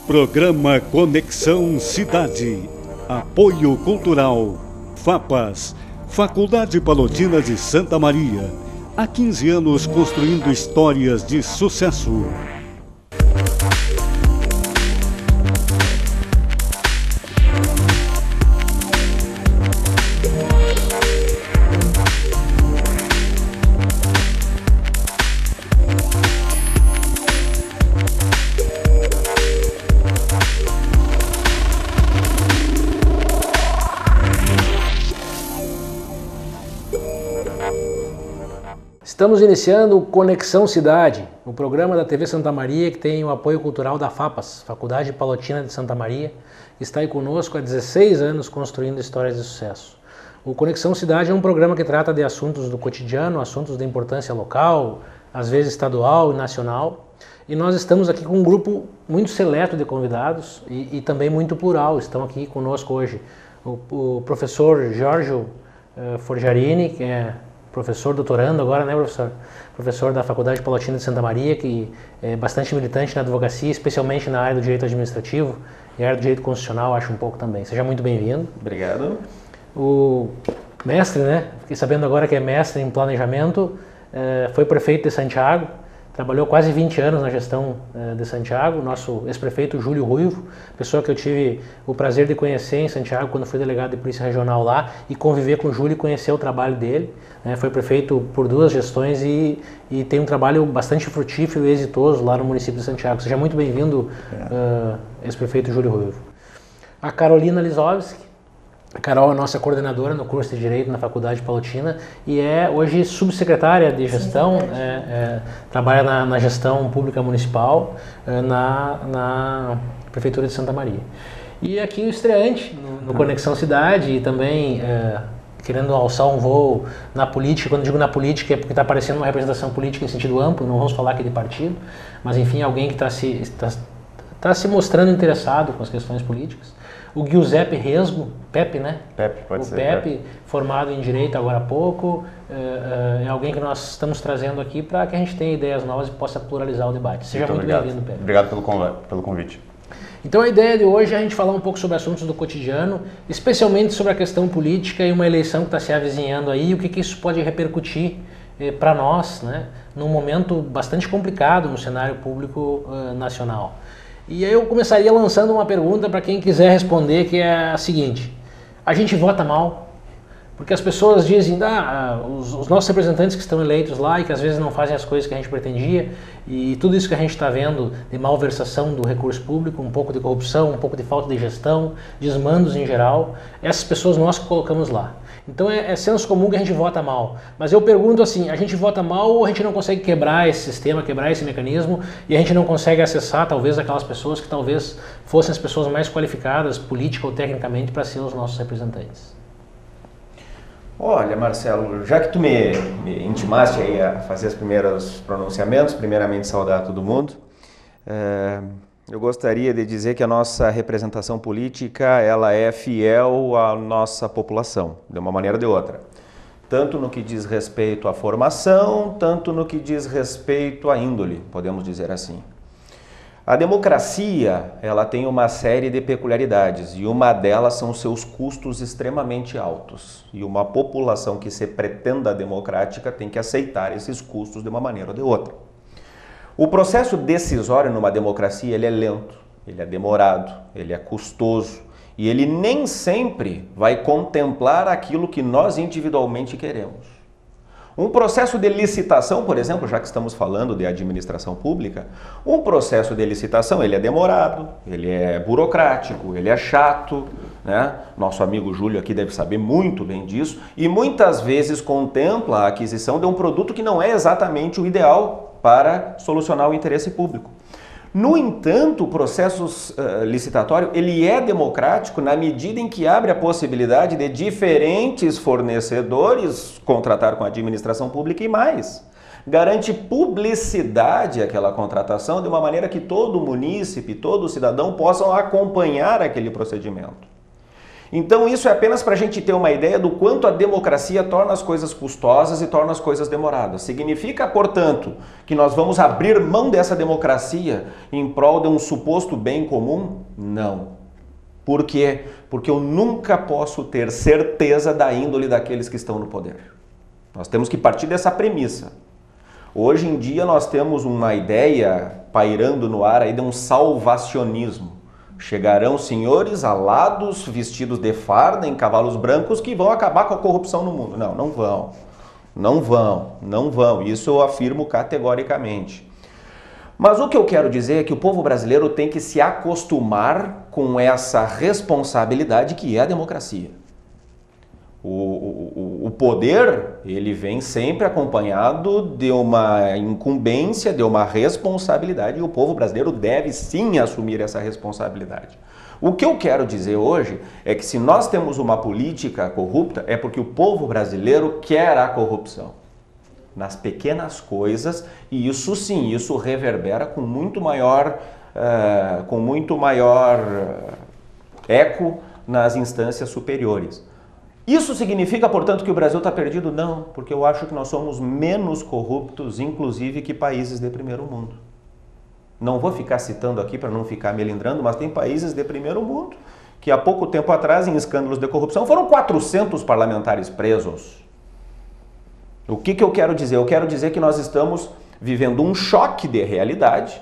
Programa Conexão Cidade. Apoio Cultural. FAPAS. Faculdade Palotina de Santa Maria. Há 15 anos construindo histórias de sucesso. Estamos iniciando o Conexão Cidade, o programa da TV Santa Maria que tem o apoio cultural da FAPAS, Faculdade Palotina de Santa Maria, que está aí conosco há 16 anos construindo histórias de sucesso. O Conexão Cidade é um programa que trata de assuntos do cotidiano, assuntos de importância local, às vezes estadual e nacional. E nós estamos aqui com um grupo muito seleto de convidados e também muito plural. Estão aqui conosco hoje o professor Giorgio Forgiarini, que é professor doutorando agora, né, professor? Professor da Faculdade Palotina de Santa Maria, que é bastante militante na advocacia, especialmente na área do direito administrativo e a área do direito constitucional, acho um pouco também. Seja muito bem-vindo. Obrigado. O mestre, né? Fiquei sabendo agora que é mestre em planejamento, foi prefeito de Santiago, trabalhou quase 20 anos na gestão de Santiago, nosso ex-prefeito Júlio Ruivo, pessoa que eu tive o prazer de conhecer em Santiago quando fui delegado de Polícia Regional lá e conviver com o Júlio e conhecer o trabalho dele. Foi prefeito por 2 gestões e tem um trabalho bastante frutífero e exitoso lá no município de Santiago. Seja muito bem-vindo, ex-prefeito Júlio Ruivo. A Carolina Lisovski. A Carol é nossa coordenadora no curso de Direito na Faculdade Palotina e é hoje subsecretária de gestão, trabalha na gestão pública municipal na Prefeitura de Santa Maria. E aqui o estreante no Conexão Cidade e também querendo alçar um voo na política. Quando digo na política é porque está aparecendo uma representação política em sentido amplo, não vamos falar aqui de partido, mas enfim, alguém que está se mostrando interessado com as questões políticas. O Giuseppe Resgo, Pepe, né? Pepe, pode ser. Pepe, formado em Direito agora há pouco, é alguém que nós estamos trazendo aqui para que a gente tenha ideias novas e possa pluralizar o debate. Seja muito bem-vindo, Pepe. Obrigado pelo convite. Então a ideia de hoje é a gente falar um pouco sobre assuntos do cotidiano, especialmente sobre a questão política e uma eleição que está se avizinhando aí, e o que isso pode repercutir para nós, né? Num momento bastante complicado no cenário público nacional. E aí eu começaria lançando uma pergunta para quem quiser responder, que é a seguinte: a gente vota mal? Porque as pessoas dizem, os nossos representantes que estão eleitos lá e que às vezes não fazem as coisas que a gente pretendia, e tudo isso que a gente está vendo de malversação do recurso público, um pouco de corrupção, um pouco de falta de gestão, desmandos em geral, essas pessoas nós que colocamos lá. Então é senso comum que a gente vota mal. Mas eu pergunto assim, a gente vota mal ou a gente não consegue quebrar esse sistema, quebrar esse mecanismo e a gente não consegue acessar talvez aquelas pessoas que talvez fossem as pessoas mais qualificadas, política ou tecnicamente, para ser os nossos representantes? Olha, Marcelo, já que tu me intimaste aí a fazer os primeiros pronunciamentos, primeiramente saudar todo mundo, eu gostaria de dizer que a nossa representação política ela é fiel à nossa população, de uma maneira ou de outra. Tanto no que diz respeito à formação, tanto no que diz respeito à índole, podemos dizer assim. A democracia ela tem uma série de peculiaridades e uma delas são os seus custos extremamente altos. E uma população que se pretenda democrática tem que aceitar esses custos de uma maneira ou de outra. O processo decisório numa democracia ele é lento, ele é demorado, ele é custoso e ele nem sempre vai contemplar aquilo que nós individualmente queremos. Um processo de licitação, por exemplo, já que estamos falando de administração pública, um processo de licitação ele é demorado, ele é burocrático, ele é chato, né? Nosso amigo Júlio aqui deve saber muito bem disso e muitas vezes contempla a aquisição de um produto que não é exatamente o ideal para solucionar o interesse público. No entanto, o processo licitatório ele é democrático na medida em que abre a possibilidade de diferentes fornecedores contratar com a administração pública e mais. Garante publicidade àquela contratação de uma maneira que todo munícipe, todo cidadão possam acompanhar aquele procedimento. Então isso é apenas para a gente ter uma ideia do quanto a democracia torna as coisas custosas e torna as coisas demoradas. Significa, portanto, que nós vamos abrir mão dessa democracia em prol de um suposto bem comum? Não. Por quê? Porque eu nunca posso ter certeza da índole daqueles que estão no poder. Nós temos que partir dessa premissa. Hoje em dia nós temos uma ideia pairando no ar aí de um salvacionismo. Chegarão senhores alados, vestidos de farda, em cavalos brancos, que vão acabar com a corrupção no mundo. Não, não vão. Não vão, não vão. Isso eu afirmo categoricamente. Mas o que eu quero dizer é que o povo brasileiro tem que se acostumar com essa responsabilidade que é a democracia. O poder, ele vem sempre acompanhado de uma incumbência, de uma responsabilidade, e o povo brasileiro deve sim assumir essa responsabilidade. O que eu quero dizer hoje é que se nós temos uma política corrupta, é porque o povo brasileiro quer a corrupção. Nas pequenas coisas, e isso sim, isso reverbera com muito maior eco nas instâncias superiores. Isso significa, portanto, que o Brasil está perdido? Não, porque eu acho que nós somos menos corruptos, inclusive, que países de primeiro mundo. Não vou ficar citando aqui para não ficar melindrando, mas tem países de primeiro mundo que há pouco tempo atrás, em escândalos de corrupção, foram 400 parlamentares presos. O que eu quero dizer? Eu quero dizer que nós estamos vivendo um choque de realidade.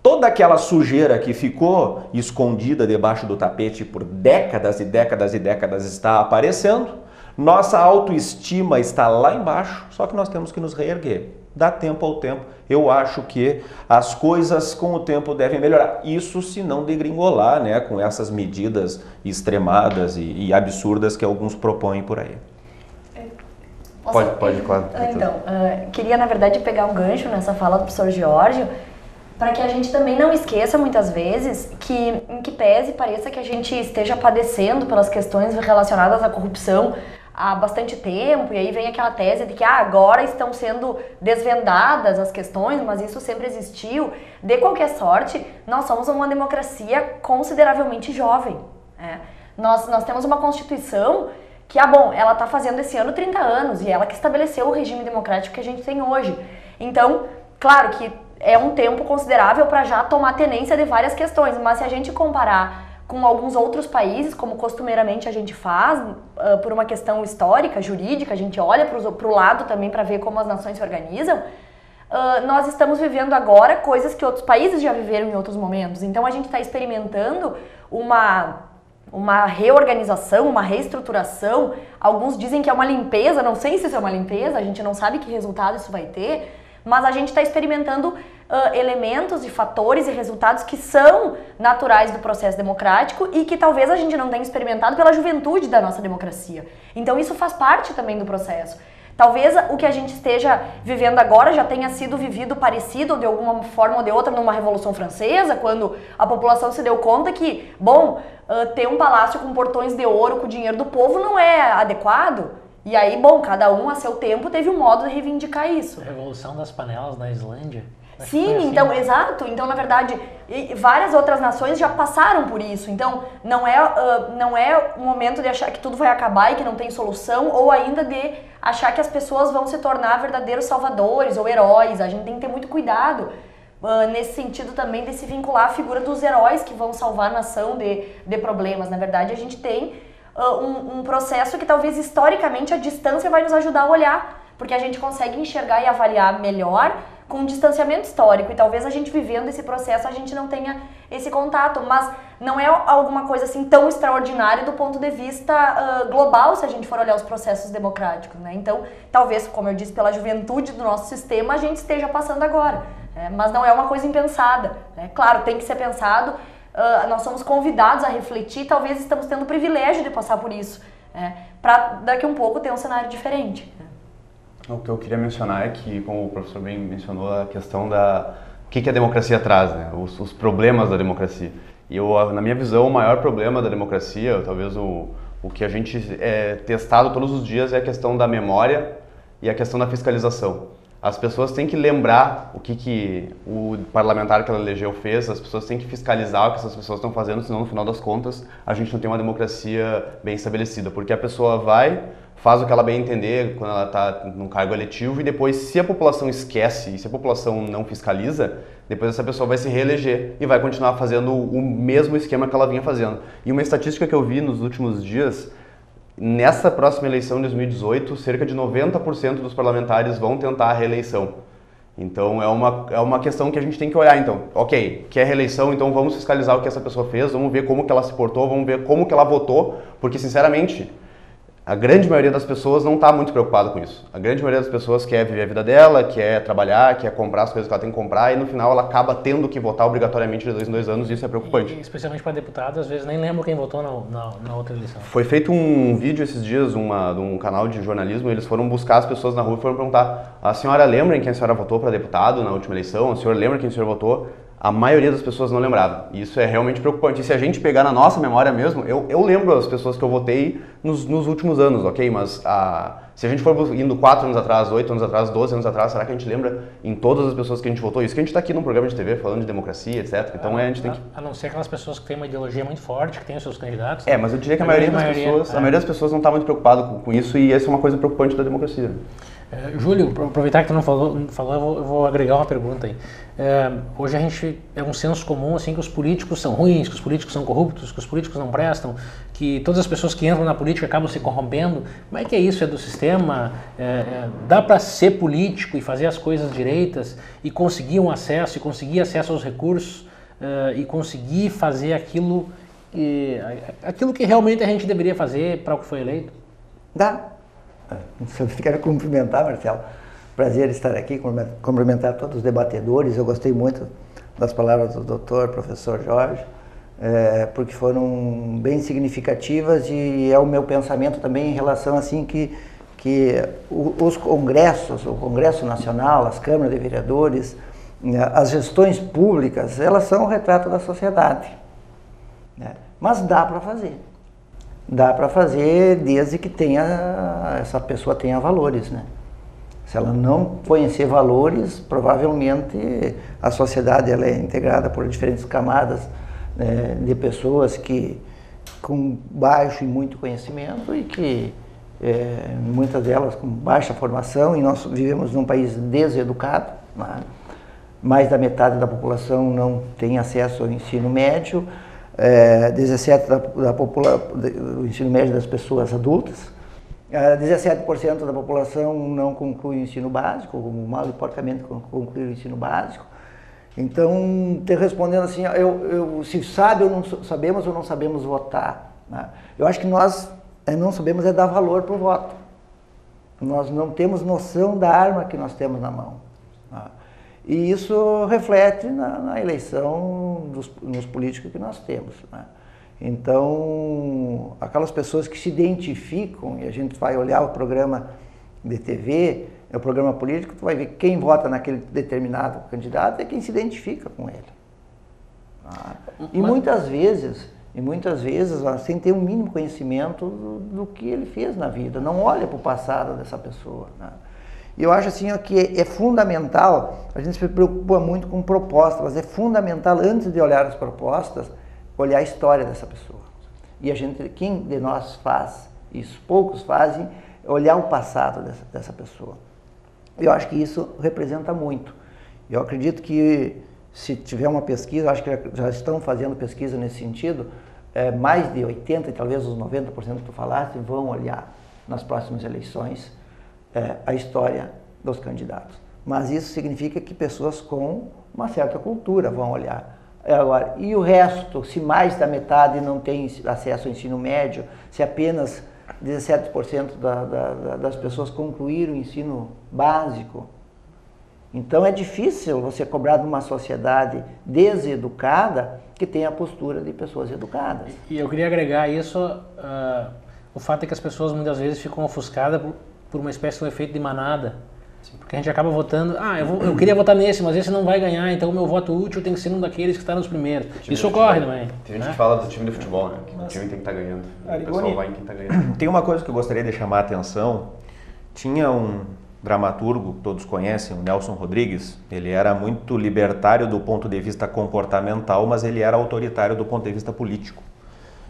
Toda aquela sujeira que ficou escondida debaixo do tapete por décadas e décadas e décadas está aparecendo. Nossa autoestima está lá embaixo, só que nós temos que nos reerguer. Dá tempo ao tempo. Eu acho que as coisas com o tempo devem melhorar. Isso se não degringolar, né, com essas medidas extremadas e absurdas que alguns propõem por aí. Pode, claro. Então, queria, na verdade, pegar um gancho nessa fala do professor Giorgio, para que a gente também não esqueça, muitas vezes, que, em que pese pareça que a gente esteja padecendo pelas questões relacionadas à corrupção há bastante tempo, e aí vem aquela tese de que agora estão sendo desvendadas as questões, mas isso sempre existiu. De qualquer sorte, nós somos uma democracia consideravelmente jovem. Né? Nós temos uma Constituição que, ela está fazendo esse ano 30 anos, e ela que estabeleceu o regime democrático que a gente tem hoje. Então, claro que é um tempo considerável para já tomar tenência de várias questões, mas se a gente comparar com alguns outros países, como costumeiramente a gente faz, por uma questão histórica, jurídica, a gente olha para o lado também para ver como as nações se organizam, nós estamos vivendo agora coisas que outros países já viveram em outros momentos. Então a gente está experimentando uma reorganização, uma reestruturação. Alguns dizem que é uma limpeza, não sei se isso é uma limpeza, a gente não sabe que resultado isso vai ter, mas a gente está experimentando elementos e fatores e resultados que são naturais do processo democrático e que talvez a gente não tenha experimentado pela juventude da nossa democracia. Então isso faz parte também do processo. Talvez o que a gente esteja vivendo agora já tenha sido vivido parecido de alguma forma ou de outra numa Revolução Francesa, quando a população se deu conta que, ter um palácio com portões de ouro com o dinheiro do povo não é adequado. E aí, cada um a seu tempo teve um modo de reivindicar isso. A Revolução das Panelas na Islândia. Sim, assim. Então, exato. Então, na verdade, várias outras nações já passaram por isso. Então, não é o momento de achar que tudo vai acabar e que não tem solução, ou ainda de achar que as pessoas vão se tornar verdadeiros salvadores ou heróis. A gente tem que ter muito cuidado nesse sentido também de se vincular à figura dos heróis que vão salvar a nação de problemas. Na verdade, a gente tem um processo que talvez historicamente a distância vai nos ajudar a olhar, porque a gente consegue enxergar e avaliar melhor com um distanciamento histórico, e talvez a gente vivendo esse processo a gente não tenha esse contato, mas não é alguma coisa assim tão extraordinária do ponto de vista global se a gente for olhar os processos democráticos, né? Então, talvez, como eu disse, pela juventude do nosso sistema a gente esteja passando agora, mas não é uma coisa impensada, né? Claro, tem que ser pensado, nós somos convidados a refletir, talvez estamos tendo o privilégio de passar por isso, para daqui a um pouco ter um cenário diferente. O que eu queria mencionar é que, como o professor bem mencionou, a questão da o que a democracia traz, né? Os problemas da democracia. E na minha visão, o maior problema da democracia, talvez o que a gente é testado todos os dias, é a questão da memória e a questão da fiscalização. As pessoas têm que lembrar o que o parlamentar que ela elegeu fez, as pessoas têm que fiscalizar o que essas pessoas estão fazendo, senão no final das contas a gente não tem uma democracia bem estabelecida, porque a pessoa vai, faz o que ela bem entender quando ela está num cargo eletivo e depois, se a população esquece e se a população não fiscaliza, depois essa pessoa vai se reeleger e vai continuar fazendo o mesmo esquema que ela vinha fazendo. E uma estatística que eu vi nos últimos dias, nessa próxima eleição de 2018, cerca de 90% dos parlamentares vão tentar a reeleição. Então é uma questão que a gente tem que olhar. Então, ok, quer reeleição, então vamos fiscalizar o que essa pessoa fez, vamos ver como que ela se portou, vamos ver como que ela votou, porque sinceramente, a grande maioria das pessoas não está muito preocupada com isso. A grande maioria das pessoas quer viver a vida dela, quer trabalhar, quer comprar as coisas que ela tem que comprar e no final ela acaba tendo que votar obrigatoriamente de 2 em 2 anos e isso é preocupante. E, especialmente para deputado, às vezes nem lembro quem votou na outra eleição. Foi feito um vídeo esses dias de um canal de jornalismo, eles foram buscar as pessoas na rua e foram perguntar: a senhora lembra em quem a senhora votou para deputado na última eleição? A senhora lembra quem a senhora votou? A maioria das pessoas não lembrava. E isso é realmente preocupante. E se a gente pegar na nossa memória mesmo, eu lembro as pessoas que eu votei nos últimos anos, ok? Mas se a gente for indo 4 anos atrás, 8 anos atrás, 12 anos atrás, será que a gente lembra em todas as pessoas que a gente votou? Isso que a gente está aqui num programa de TV falando de democracia, etc. Então a gente tem que... A não ser aquelas pessoas que têm uma ideologia muito forte, que têm os seus candidatos. Mas eu diria que a maioria das pessoas não está muito preocupada com isso e essa é uma coisa preocupante da democracia. Júlio, aproveitar que tu não falou, eu vou agregar uma pergunta aí. Hoje a gente é um senso comum assim que os políticos são ruins, que os políticos são corruptos, que os políticos não prestam, que todas as pessoas que entram na política acabam se corrompendo. Como é que é isso? É do sistema? Dá para ser político e fazer as coisas direitas e conseguir um acesso, e conseguir acesso aos recursos e conseguir fazer aquilo que realmente a gente deveria fazer para o que foi eleito? Dá. Eu quero cumprimentar, Marcelo. Prazer estar aqui, cumprimentar todos os debatedores. Eu gostei muito das palavras do doutor, professor Jorge, porque foram bem significativas e é o meu pensamento também em relação assim que os congressos, o Congresso Nacional, as câmaras de vereadores, as gestões públicas, elas são o retrato da sociedade, né? Mas dá para fazer. Dá para fazer desde que essa pessoa tenha valores, né? Se ela não conhecer valores, provavelmente a sociedade ela é integrada por diferentes camadas de pessoas com baixo e muito conhecimento e que muitas delas com baixa formação, e nós vivemos num país deseducado, né? Mais da metade da população não tem acesso ao ensino médio. 17% do ensino médio das pessoas adultas, 17% da população não conclui o ensino básico, ou mal e porcamente conclui o ensino básico. Então, te respondendo assim, se sabe ou não sabemos ou não sabemos votar, né? Eu acho que nós não sabemos dar valor para o voto. Nós não temos noção da arma que nós temos na mão, né? E isso reflete na eleição nos políticos que nós temos, né? Então, aquelas pessoas que se identificam, e a gente vai olhar o programa de TV, o programa político, tu vai ver quem vota naquele determinado candidato é quem se identifica com ele. E muitas vezes, sem ter um mínimo conhecimento do que ele fez na vida, não olha para o passado dessa pessoa, né? E eu acho assim que é fundamental, a gente se preocupa muito com propostas, mas é fundamental, antes de olhar as propostas, olhar a história dessa pessoa. E quem de nós faz isso, poucos fazem, olhar o passado dessa pessoa. Eu acho que isso representa muito. Eu acredito que se tiver uma pesquisa, eu acho que já estão fazendo pesquisa nesse sentido, mais de 80% e talvez os 90% que tu falaste vão olhar nas próximas eleições a história dos candidatos. Mas isso significa que pessoas com uma certa cultura vão olhar. Agora, e o resto, se mais da metade não tem acesso ao ensino médio, se apenas 17% das pessoas concluíram o ensino básico, então é difícil você cobrar de uma sociedade deseducada que tem a postura de pessoas educadas. E eu queria agregar isso, o fato é que as pessoas muitas vezes ficam ofuscadas por uma espécie de um efeito de manada. Porque a gente acaba votando, eu queria votar nesse, mas esse não vai ganhar, então o meu voto útil tem que ser um daqueles que está nos primeiros. Isso ocorre também. Tem gente que fala do time de futebol, né? Que o time tem que estar ganhando. O pessoal vai em quem está ganhando. Tem uma coisa que eu gostaria de chamar a atenção. Tinha dramaturgo, todos conhecem, o Nelson Rodrigues. Ele era muito libertário do ponto de vista comportamental, mas ele era autoritário do ponto de vista político.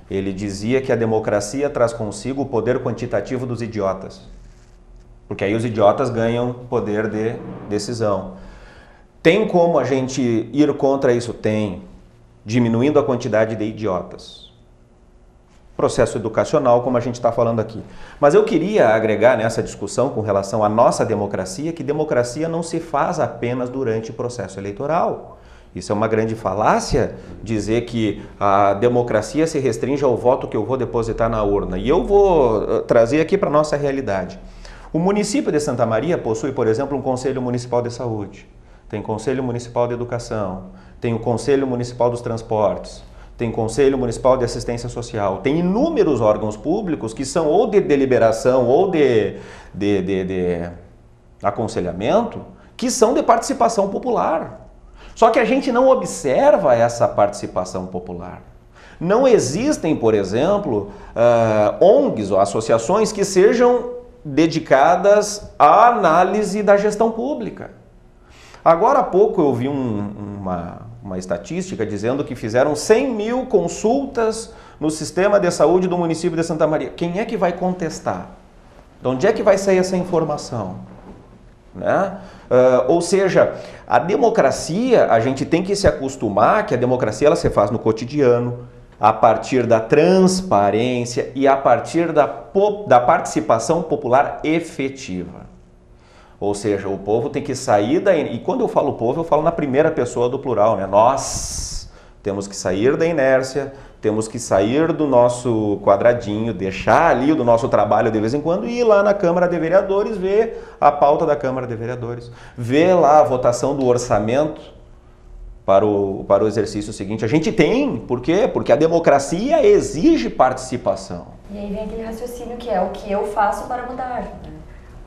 Ele dizia que a democracia traz consigo o poder quantitativo dos idiotas, porque aí os idiotas ganham poder de decisão. Tem como a gente ir contra isso? Tem, diminuindo a quantidade de idiotas. Processo educacional, como a gente está falando aqui. Mas eu queria agregar nessa discussão com relação à nossa democracia, que democracia não se faz apenas durante o processo eleitoral. Isso é uma grande falácia, dizer que a democracia se restringe ao voto que eu vou depositar na urna. E eu vou trazer aqui para a nossa realidade. O município de Santa Maria possui, por exemplo, um Conselho Municipal de Saúde, tem Conselho Municipal de Educação, tem o Conselho Municipal dos Transportes, tem Conselho Municipal de Assistência Social, tem inúmeros órgãos públicos que são ou de deliberação ou de aconselhamento, que são de participação popular. Só que a gente não observa essa participação popular. Não existem, por exemplo, ONGs ou associações que sejam dedicadas à análise da gestão pública. Agora há pouco eu vi uma estatística dizendo que fizeram 100 mil consultas no sistema de saúde do município de Santa Maria. Quem é que vai contestar? De onde é que vai sair essa informação? Né? Ou seja, a democracia, a gente tem que se acostumar que a democracia ela se faz no cotidiano, a partir da transparência e a partir da participação popular efetiva. Ou seja, o povo tem que sair da... E quando eu falo povo, eu falo na primeira pessoa do plural, né? Nós temos que sair da inércia, temos que sair do nosso quadradinho, deixar ali do nosso trabalho de vez em quando e ir lá na Câmara de Vereadores, ver a pauta da Câmara de Vereadores, ver lá a votação do orçamento para o exercício seguinte. A gente tem, por quê? Porque a democracia exige participação. E aí vem aquele raciocínio que é o que eu faço para mudar, né?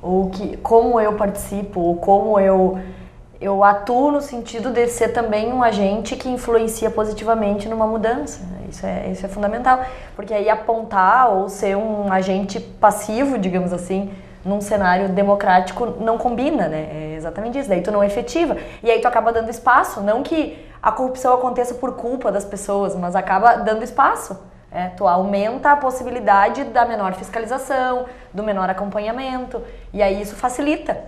Ou como eu participo, ou como eu atuo no sentido de ser também um agente que influencia positivamente numa mudança. Isso é fundamental, porque aí apontar ou ser um agente passivo, digamos assim, num cenário democrático não combina, né? É exatamente isso, daí tu não é efetiva. E aí tu acaba dando espaço, não que a corrupção aconteça por culpa das pessoas, mas acaba dando espaço. Tu aumenta a possibilidade da menor fiscalização, do menor acompanhamento, e aí isso facilita.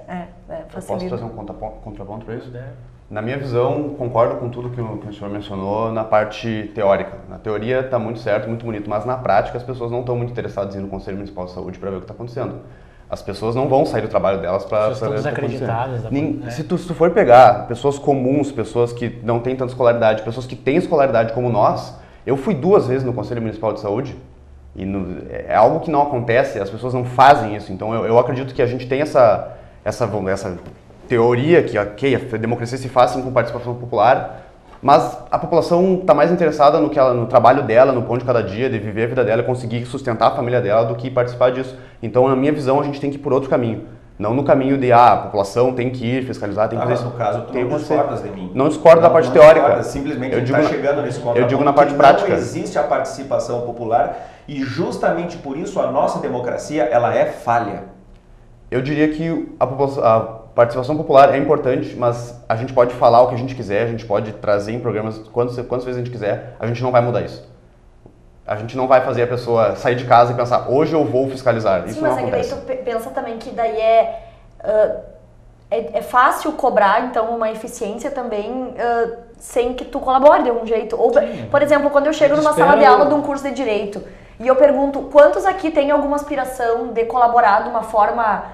Posso trazer um contraponto para isso? Na minha visão, concordo com tudo que o senhor mencionou na parte teórica. Na teoria está muito certo, muito bonito, mas na prática as pessoas não estão muito interessadas em ir no Conselho Municipal de Saúde para ver o que está acontecendo. As pessoas não vão sair do trabalho delas para ver o que está acontecendo. Se tu for pegar pessoas comuns, pessoas que não têm tanta escolaridade, pessoas que têm escolaridade como nós, eu fui 2 vezes no Conselho Municipal de Saúde e é algo que não acontece, as pessoas não fazem isso. Então eu acredito que a gente tem essa teoria que a democracia se faz sim, com participação popular, mas a população está mais interessada no trabalho dela, no pão de cada dia, de viver a vida dela, conseguir sustentar a família dela do que participar disso. Então, na minha visão, a gente tem que ir por outro caminho. Não no caminho de, a população tem que ir fiscalizar, tem que fazer... Mas no caso, tu não discordas de mim. Não discordo da parte teórica. Simplesmente está chegando nesse contraponto. Eu digo na parte prática. Não existe a participação popular e justamente por isso a nossa democracia, ela é falha. Eu diria que a participação popular é importante, mas a gente pode falar o que a gente quiser, a gente pode trazer em programas quantas vezes a gente quiser, a gente não vai mudar isso. A gente não vai fazer a pessoa sair de casa e pensar, hoje eu vou fiscalizar. Isso não acontece. Sim, mas daí tu pensa também que daí é fácil cobrar, então, uma eficiência também sem que tu colabore de algum jeito. Ou, por exemplo, quando eu chego numa sala de aula de um curso de Direito e eu pergunto, quantos aqui têm alguma aspiração de colaborar de uma forma,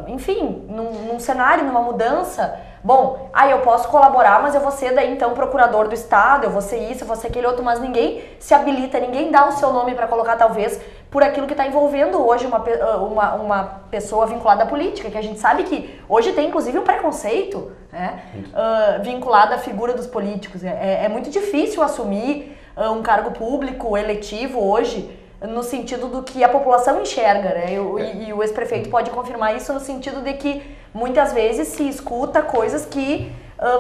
enfim, num cenário, numa mudança? Bom, eu posso colaborar, mas eu vou ser daí então procurador do Estado, eu vou ser isso, eu vou ser aquele outro, mas ninguém se habilita, ninguém dá o seu nome para colocar talvez por aquilo que está envolvendo hoje uma pessoa vinculada à política, que a gente sabe que hoje tem inclusive um preconceito, né, vinculado à figura dos políticos. É muito difícil assumir um cargo público eletivo hoje, no sentido do que a população enxerga, né? E o ex-prefeito pode confirmar isso no sentido de que muitas vezes se escuta coisas que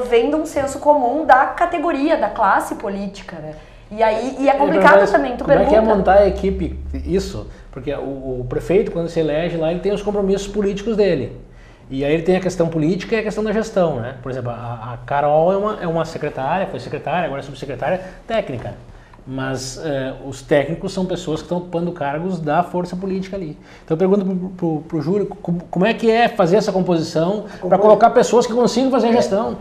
vêm de um senso comum da categoria, da classe política, né? E é complicado também, tu pergunta... Como é que é montar a equipe, isso? Porque o prefeito, quando se elege lá, ele tem os compromissos políticos dele. E aí ele tem a questão política e a questão da gestão, né? Por exemplo, a Carol é uma secretária, foi secretária, agora é subsecretária técnica. Mas os técnicos são pessoas que estão ocupando cargos da força política ali. Então eu pergunto pro Júlio, como é que é fazer essa composição para colocar pessoas que consigam fazer a gestão?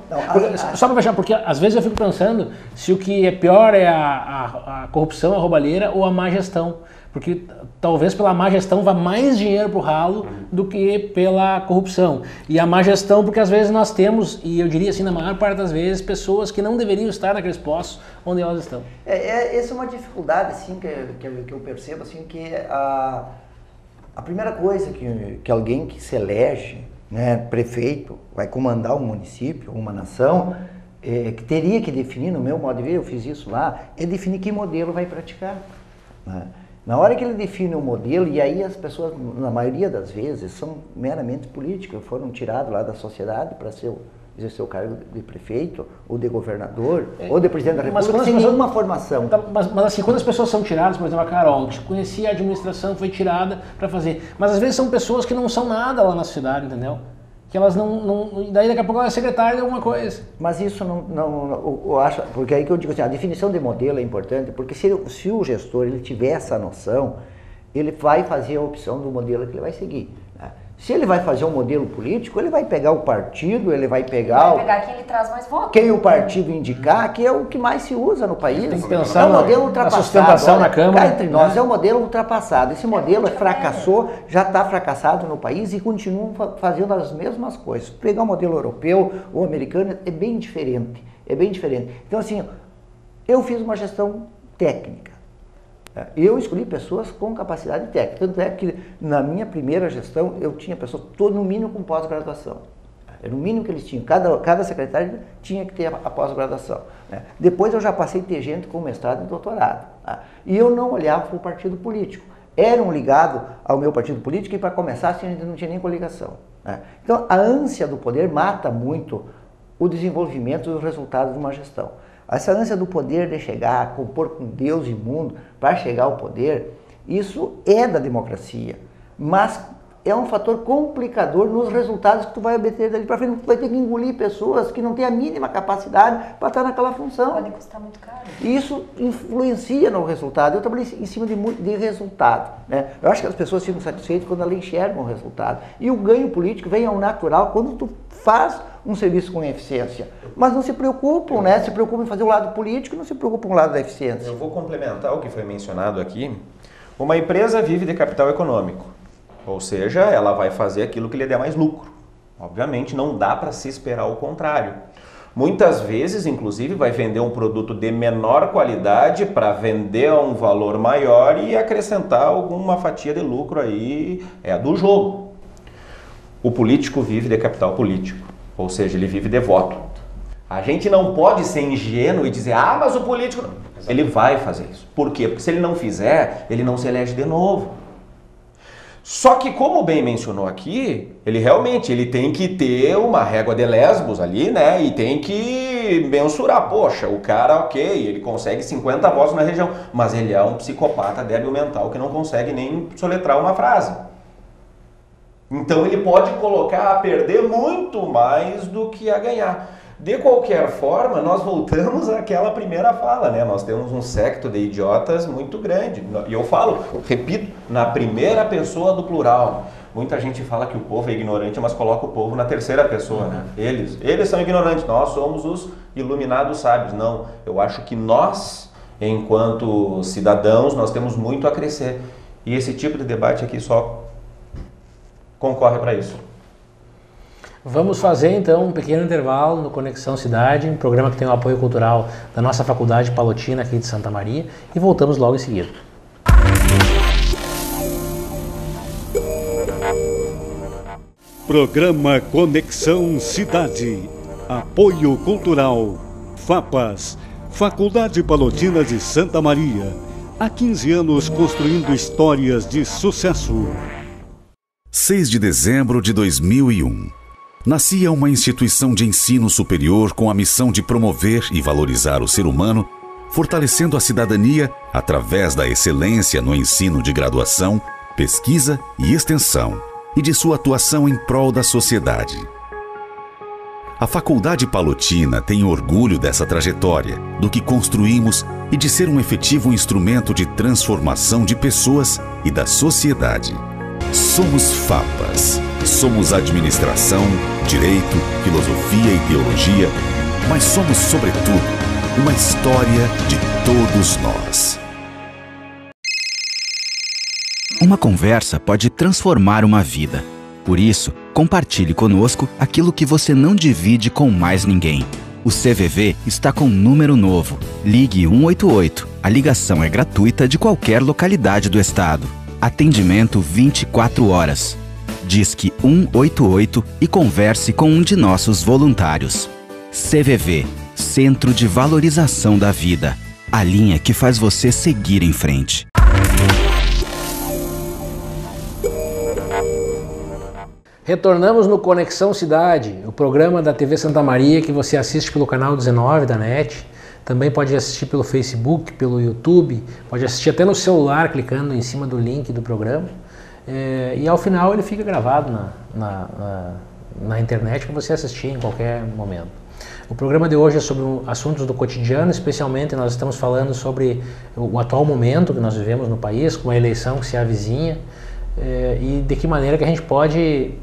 Só para fechar, porque às vezes eu fico pensando se o que é pior é a corrupção, a roubalheira ou a má gestão. Porque talvez pela má gestão vá mais dinheiro para o ralo do que pela corrupção. E a má gestão porque às vezes nós temos, e eu diria assim, na maior parte das vezes, pessoas que não deveriam estar naqueles postos onde elas estão. Essa é uma dificuldade assim, que eu percebo, assim, que a primeira coisa que alguém que se elege, né, prefeito, vai comandar um município, uma nação, que teria que definir, no meu modo de ver, eu fiz isso lá, é definir que modelo vai praticar, né? Na hora que ele define o modelo, e aí as pessoas, na maioria das vezes, são meramente políticos, foram tirados lá da sociedade para exercer o cargo de prefeito, ou de governador, ou de presidente da República, sem nenhuma formação. Mas assim, quando as pessoas são tiradas, por exemplo, a Carol, que conhecia a administração, foi tirada para fazer. Mas às vezes são pessoas que não são nada lá na cidade, entendeu? Que elas daí daqui a pouco ela é secretária de alguma coisa. Mas isso eu acho, porque aí que eu digo assim, a definição de modelo é importante, porque se o gestor ele tiver essa noção, ele vai fazer a opção do modelo que ele vai seguir, né? Se ele vai fazer um modelo político, ele vai pegar o partido, ele vai pegar quem ele traz mais votos. Quem o partido indicar, que é o que mais se usa no país. Tem que pensar um modelo ultrapassado. Sustentação na Câmara. Cá entre nós, é um modelo ultrapassado. Esse modelo fracassou, já está fracassado no país e continuam fazendo as mesmas coisas. Pegar o modelo europeu ou americano é bem diferente. É bem diferente. Então, assim, eu fiz uma gestão técnica. Eu escolhi pessoas com capacidade técnica, tanto é que na minha primeira gestão eu tinha pessoas, no mínimo com pós-graduação. Era o mínimo que eles tinham, cada secretário tinha que ter a pós-graduação, né? Depois eu já passei a ter gente com mestrado e doutorado, tá? E eu não olhava para o partido político, eram ligados ao meu partido político e para começar assim, ainda não tinha nem coligação, né? Então a ânsia do poder mata muito o desenvolvimento e os resultados de uma gestão. Essa ânsia do poder de chegar, a compor com Deus e mundo para chegar ao poder, isso é da democracia, mas é um fator complicador nos resultados que tu vai obter dali para frente. Tu vai ter que engolir pessoas que não têm a mínima capacidade para estar naquela função. Pode custar muito caro. E isso influencia no resultado. Eu trabalhei em cima de resultado, né? Eu acho que as pessoas ficam satisfeitas quando elas enxergam o resultado. E o ganho político vem ao natural quando tu faz um serviço com eficiência. Mas não se preocupam, né? Se preocupam em fazer o lado político e não se preocupam com o lado da eficiência. Eu vou complementar o que foi mencionado aqui. Uma empresa vive de capital econômico, ou seja, ela vai fazer aquilo que lhe der mais lucro. Obviamente não dá para se esperar o contrário. Muitas vezes, inclusive, vai vender um produto de menor qualidade para vender a um valor maior e acrescentar alguma fatia de lucro aí, do jogo. O político vive de capital político, ou seja, ele vive de voto. A gente não pode ser ingênuo e dizer, mas o político... Não. Ele vai fazer isso. Por quê? Porque se ele não fizer, ele não se elege de novo. Só que, como bem mencionou aqui, ele tem que ter uma régua de Lesbos ali, né? E tem que mensurar. Poxa, o cara, ok, ele consegue 50 votos na região, mas ele é um psicopata débil mental que não consegue nem soletrar uma frase. Então ele pode colocar a perder muito mais do que a ganhar. De qualquer forma, nós voltamos àquela primeira fala, né? Nós temos um séquito de idiotas muito grande. E eu repito, na primeira pessoa do plural. Muita gente fala que o povo é ignorante, mas coloca o povo na terceira pessoa, né? Eles são ignorantes, nós somos os iluminados sábios. Não, eu acho que nós, enquanto cidadãos, nós temos muito a crescer. E esse tipo de debate aqui só concorre para isso. Vamos fazer então um pequeno intervalo no Conexão Cidade, um programa que tem o apoio cultural da nossa Faculdade Palotina aqui de Santa Maria, e voltamos logo em seguida. Programa Conexão Cidade. Apoio Cultural. FAPAS, Faculdade Palotina de Santa Maria. Há 15 anos construindo histórias de sucesso. 6 de dezembro de 2001. Nascia uma instituição de ensino superior com a missão de promover e valorizar o ser humano, fortalecendo a cidadania através da excelência no ensino de graduação, pesquisa e extensão, e de sua atuação em prol da sociedade. A Faculdade Palotina tem orgulho dessa trajetória, do que construímos e de ser um efetivo instrumento de transformação de pessoas e da sociedade. Somos FAPAS. Somos administração, direito, filosofia e teologia, mas somos, sobretudo, uma história de todos nós. Uma conversa pode transformar uma vida. Por isso, compartilhe conosco aquilo que você não divide com mais ninguém. O CVV está com um número novo. Ligue 188. A ligação é gratuita de qualquer localidade do estado. Atendimento 24 horas. Disque 188 e converse com um de nossos voluntários. CVV, Centro de Valorização da Vida. A linha que faz você seguir em frente. Retornamos no Conexão Cidade, o programa da TV Santa Maria que você assiste pelo canal 19 da NET. Também pode assistir pelo Facebook, pelo YouTube, pode assistir até no celular, clicando em cima do link do programa. E ao final ele fica gravado na internet para você assistir em qualquer momento. O programa de hoje é sobre assuntos do cotidiano, especialmente nós estamos falando sobre o atual momento que nós vivemos no país, com a eleição que se avizinha, e de que maneira que a gente pode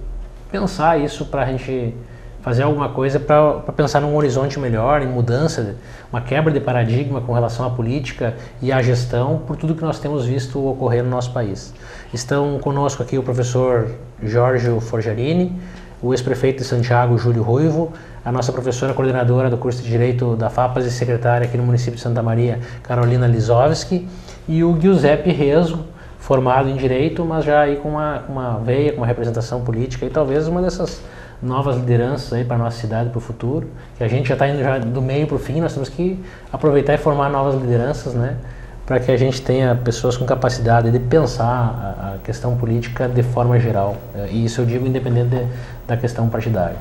pensar isso para a gente fazer alguma coisa para pensar num horizonte melhor, em mudança, uma quebra de paradigma com relação à política e à gestão, por tudo que nós temos visto ocorrer no nosso país. Estão conosco aqui o professor Jorge Forjarini, o ex-prefeito de Santiago, Júlio Ruivo, a nossa professora coordenadora do curso de Direito da FAPAS e secretária aqui no município de Santa Maria, Carolina Lisowski, e o Giuseppe Resgo, formado em Direito, mas já aí com uma veia, com uma representação política e talvez uma dessas novas lideranças aí para a nossa cidade, para o futuro, que a gente já está indo já do meio para o fim, nós temos que aproveitar e formar novas lideranças, né, para que a gente tenha pessoas com capacidade de pensar a questão política de forma geral, e isso eu digo independente da questão partidária.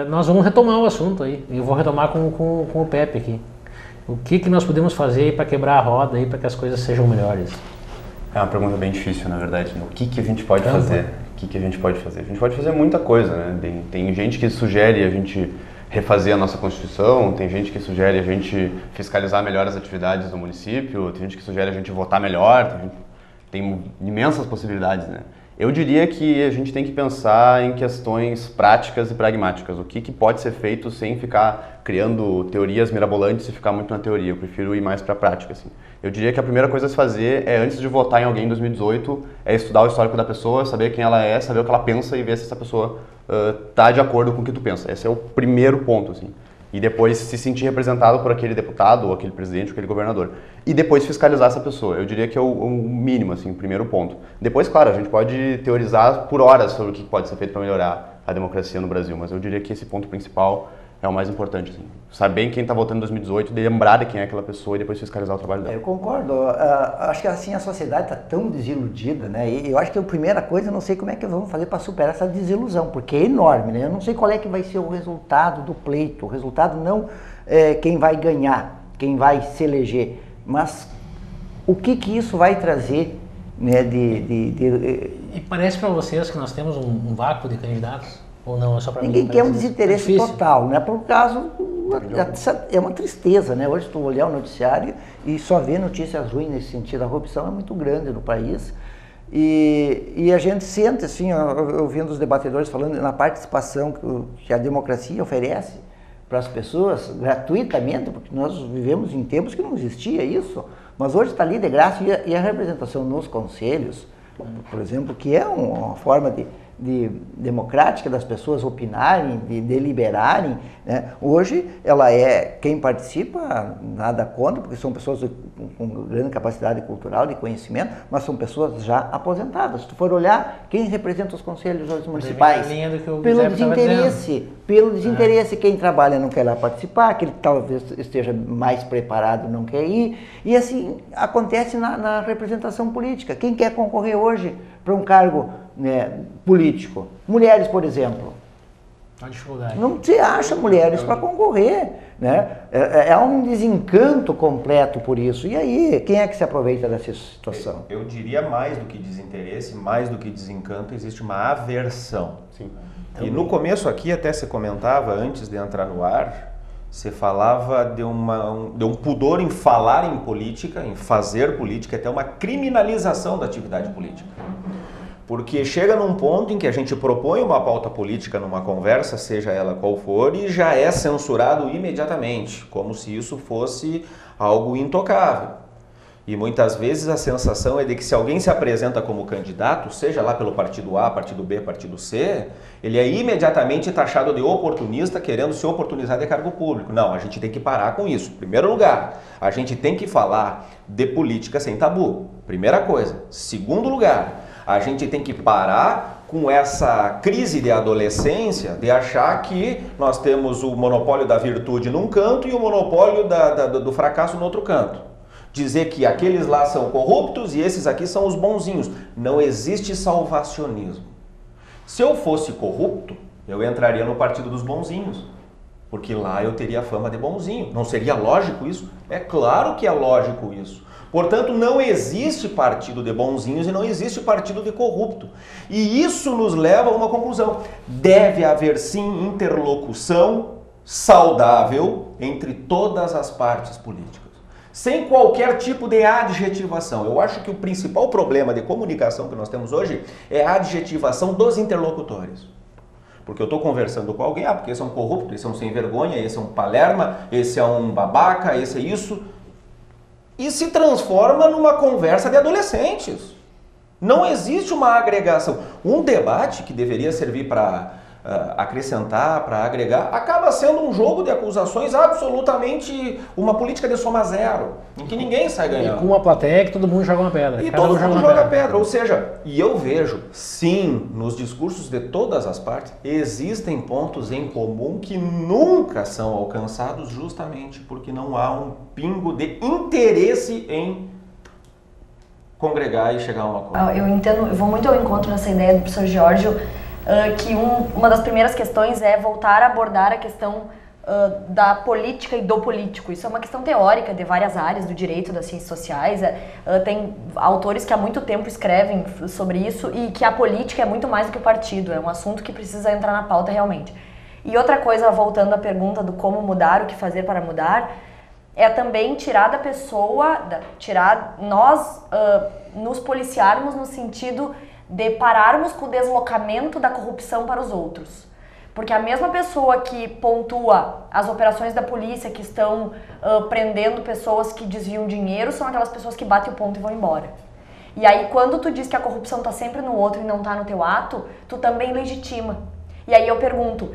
Nós vamos retomar o assunto aí, eu vou retomar com o Pepe aqui. O que nós podemos fazer para quebrar a roda aí, para que as coisas sejam melhores? É uma pergunta bem difícil, na verdade. O que a gente pode fazer? O que a gente pode fazer? A gente pode fazer muita coisa, né? Tem gente que sugere a gente refazer a nossa Constituição, tem gente que sugere a gente fiscalizar melhor as atividades do município, tem gente que sugere a gente votar melhor, tem imensas possibilidades, né? Eu diria que a gente tem que pensar em questões práticas e pragmáticas. O que pode ser feito sem ficar criando teorias mirabolantes e ficar muito na teoria. Eu prefiro ir mais para a prática, assim. Eu diria que a primeira coisa a se fazer é, antes de votar em alguém em 2018, é estudar o histórico da pessoa, saber quem ela é, saber o que ela pensa e ver se essa pessoa está de acordo com o que tu pensa. Esse é o primeiro ponto, assim. E depois se sentir representado por aquele deputado, ou aquele presidente, ou aquele governador. E depois fiscalizar essa pessoa. Eu diria que é o mínimo, assim, o primeiro ponto. Depois, claro, a gente pode teorizar por horas sobre o que pode ser feito para melhorar a democracia no Brasil, mas eu diria que esse ponto principal é o mais importante, assim. Saber quem está votando em 2018, lembrar de quem é aquela pessoa e depois fiscalizar o trabalho dela. Eu concordo. Acho que assim a sociedade está tão desiludida, né? E eu acho que a primeira coisa, eu não sei como é que vamos fazer para superar essa desilusão, porque é enorme, né? Eu não sei qual é que vai ser o resultado do pleito. O resultado não é quem vai ganhar, quem vai se eleger, mas o que isso vai trazer, né? E parece para vocês que nós temos um vácuo de candidatos? Ou não, é só para ninguém quer um desinteresse total, né? Por causa, é uma tristeza, né? Hoje tu olhar o noticiário e só ver notícias ruins nesse sentido. A corrupção é muito grande no país e a gente sente, assim, ouvindo os debatedores falando na participação que a democracia oferece para as pessoas gratuitamente, porque nós vivemos em tempos que não existia isso, mas hoje está ali de graça e a representação nos conselhos, por exemplo, que é uma forma democrática das pessoas opinarem, de deliberarem, né? Hoje ela quem participa, nada contra, porque são pessoas com grande capacidade cultural, de conhecimento, mas são pessoas já aposentadas. Se tu for olhar, quem representa os conselhos municipais? Pelo desinteresse, quem trabalha não quer lá participar, aquele que talvez esteja mais preparado não quer ir, e assim acontece na representação política. Quem quer concorrer hoje para um cargo, né, político? Mulheres, por exemplo. Uma dificuldade. Não se acha mulheres para concorrer, né? É um desencanto completo por isso. E aí, quem é que se aproveita dessa situação? Eu diria mais do que desinteresse, mais do que desencanto, existe uma aversão. Sim. E no começo aqui, até você comentava, antes de entrar no ar, você falava de um pudor em falar em política, em fazer política, até uma criminalização da atividade política. Porque chega num ponto em que a gente propõe uma pauta política numa conversa, seja ela qual for, e já é censurado imediatamente, como se isso fosse algo intocável. E muitas vezes a sensação é de que se alguém se apresenta como candidato, seja lá pelo partido A, partido B, partido C, ele é imediatamente taxado de oportunista, querendo se oportunizar de cargo público. Não, a gente tem que parar com isso. Primeiro lugar, a gente tem que falar de política sem tabu. Primeira coisa. Segundo lugar, a gente tem que parar com essa crise de adolescência, de achar que nós temos o monopólio da virtude num canto e o monopólio do fracasso no outro canto. Dizer que aqueles lá são corruptos e esses aqui são os bonzinhos. Não existe salvacionismo. Se eu fosse corrupto, eu entraria no partido dos bonzinhos, porque lá eu teria fama de bonzinho. Não seria lógico isso? É claro que é lógico isso. Portanto, não existe partido de bonzinhos e não existe partido de corrupto. E isso nos leva a uma conclusão. Deve haver sim interlocução saudável entre todas as partes políticas, sem qualquer tipo de adjetivação. Eu acho que o principal problema de comunicação que nós temos hoje é a adjetivação dos interlocutores. Porque eu estou conversando com alguém, porque esse é um corrupto, esse é um sem vergonha, esse é um palerma, esse é um babaca, esse é isso. E se transforma numa conversa de adolescentes. Não existe uma agregação. Um debate que deveria servir para acrescentar, para agregar, acaba sendo um jogo de acusações absolutamente uma política de soma zero, em que ninguém sai ganhando. E com uma plateia que todo mundo joga uma pedra. E todo mundo joga pedra. Ou seja, e eu vejo, sim, nos discursos de todas as partes, existem pontos em comum que nunca são alcançados justamente porque não há um pingo de interesse em congregar e chegar a uma coisa. Eu entendo, eu vou muito ao encontro nessa ideia do professor Giorgio, que uma das primeiras questões é voltar a abordar a questão da política e do político. Isso é uma questão teórica de várias áreas do direito, das ciências sociais. Tem autores que há muito tempo escrevem sobre isso e que a política é muito mais do que o partido. É um assunto que precisa entrar na pauta realmente. E outra coisa, voltando à pergunta do como mudar, o que fazer para mudar, é também tirar da pessoa, nós nos policiarmos no sentido de pararmos com o deslocamento da corrupção para os outros. Porque a mesma pessoa que pontua as operações da polícia que estão prendendo pessoas que desviam dinheiro são aquelas pessoas que batem o ponto e vão embora. E aí quando tu diz que a corrupção está sempre no outro e não está no teu ato, tu também legitima. E aí eu pergunto,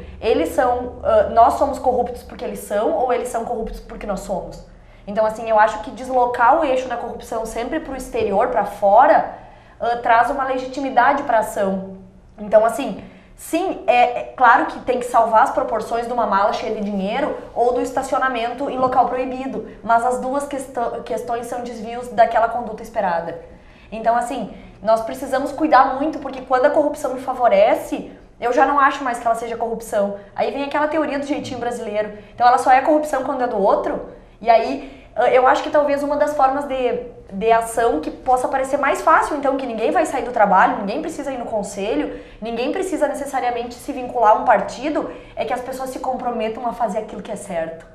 nós somos corruptos porque eles são ou eles são corruptos porque nós somos? Então assim, eu acho que deslocar o eixo da corrupção sempre para o exterior, para fora, traz uma legitimidade para a ação. Então assim, sim, é claro que tem que salvar as proporções de uma mala cheia de dinheiro ou do estacionamento em local proibido, mas as duas questões são desvios daquela conduta esperada. Então assim, nós precisamos cuidar muito, porque quando a corrupção me favorece, eu já não acho mais que ela seja corrupção. Aí vem aquela teoria do jeitinho brasileiro. Então ela só é corrupção quando é do outro. E aí eu acho que talvez uma das formas de ação que possa parecer mais fácil, então, que ninguém vai sair do trabalho, ninguém precisa ir no conselho, ninguém precisa necessariamente se vincular a um partido, é que as pessoas se comprometam a fazer aquilo que é certo.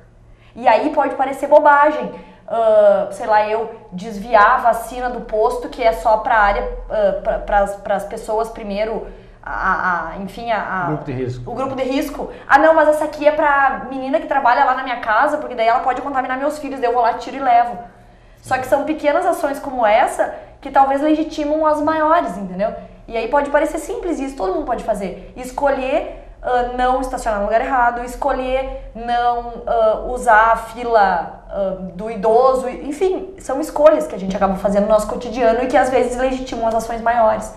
E aí pode parecer bobagem, sei lá, eu desviar a vacina do posto que é só para a área, para as pessoas primeiro, grupo de risco. O grupo de risco. Ah não, mas essa aqui é pra menina que trabalha lá na minha casa, porque daí ela pode contaminar meus filhos, daí eu vou lá, tiro e levo. Só que são pequenas ações como essa que talvez legitimam as maiores, entendeu? E aí pode parecer simples, isso todo mundo pode fazer. Escolher não estacionar no lugar errado, escolher não usar a fila do idoso, enfim, são escolhas que a gente acaba fazendo no nosso cotidiano e que às vezes legitimam as ações maiores.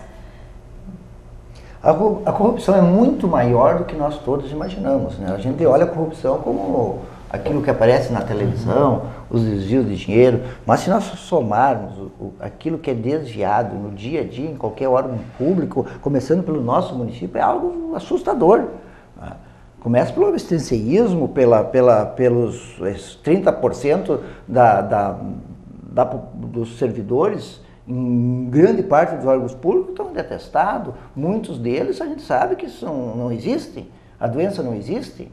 A corrupção é muito maior do que nós todos imaginamos, né? A gente olha a corrupção como aquilo que aparece na televisão, os desvios de dinheiro, mas se nós somarmos aquilo que é desviado no dia a dia, em qualquer órgão público, começando pelo nosso município, é algo assustador. Começa pelo assistencialismo, pelos 30% dos servidores, em grande parte dos órgãos públicos estão detestados. Muitos deles a gente sabe que não existem, a doença não existe.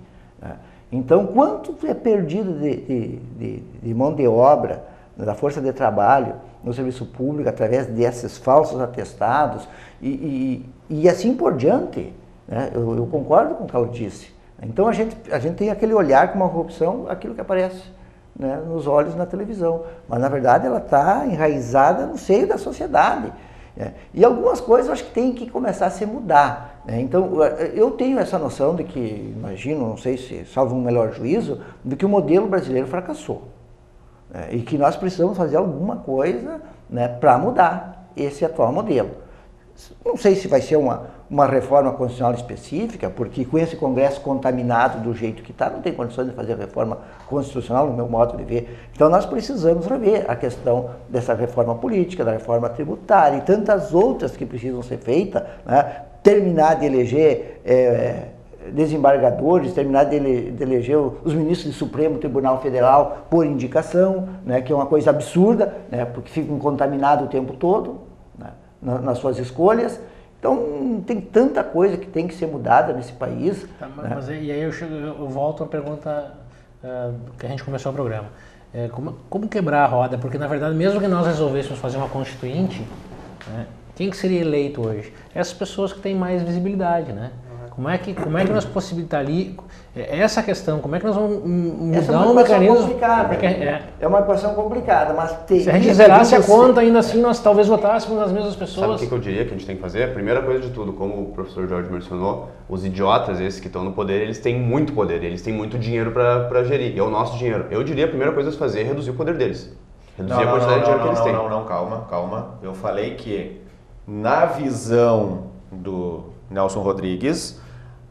Então, quanto é perdido de mão de obra, da força de trabalho no serviço público através desses falsos atestados e assim por diante, né? Eu concordo com o que ela disse. Então a gente tem aquele olhar com uma corrupção, aquilo que aparece, né, nos olhos na televisão, mas na verdade ela está enraizada no seio da sociedade. E algumas coisas eu acho que tem que começar a se mudar. Então eu tenho essa noção de que, imagino, não sei se salvo um melhor juízo, de que o modelo brasileiro fracassou. E que nós precisamos fazer alguma coisa, né, para mudar esse atual modelo. Não sei se vai ser uma reforma constitucional específica, porque com esse Congresso contaminado do jeito que está, não tem condições de fazer reforma constitucional, no meu modo de ver. Então nós precisamos rever a questão dessa reforma política, da reforma tributária e tantas outras que precisam ser feitas, né? Terminar de eleger desembargadores, terminar de eleger os ministros do Supremo Tribunal Federal por indicação, né? Que é uma coisa absurda, né? Porque ficam contaminados o tempo todo, né, nas suas escolhas. Então, tem tanta coisa que tem que ser mudada nesse país. Tá, mas né? E aí eu volto à pergunta que a gente começou o programa. Como quebrar a roda? Porque, na verdade, mesmo que nós resolvêssemos fazer uma constituinte, né, quem que seria eleito hoje? Essas pessoas que têm mais visibilidade, né? Como é que nós possibilitaríamos essa questão? Como é que nós vamos mudar um mecanismo? É uma equação complicada, mas se a gente zerasse a conta, ainda assim nós talvez votássemos nas mesmas pessoas. Sabe o que eu diria que a gente tem que fazer? A primeira coisa de tudo, como o professor Jorge mencionou, os idiotas, esses que estão no poder, eles têm muito poder, eles têm muito dinheiro para gerir, e é o nosso dinheiro. Eu diria a primeira coisa a se fazer é reduzir o poder deles. Reduzir a quantidade de dinheiro que eles têm. Calma. Eu falei que, na visão do Nelson Rodrigues,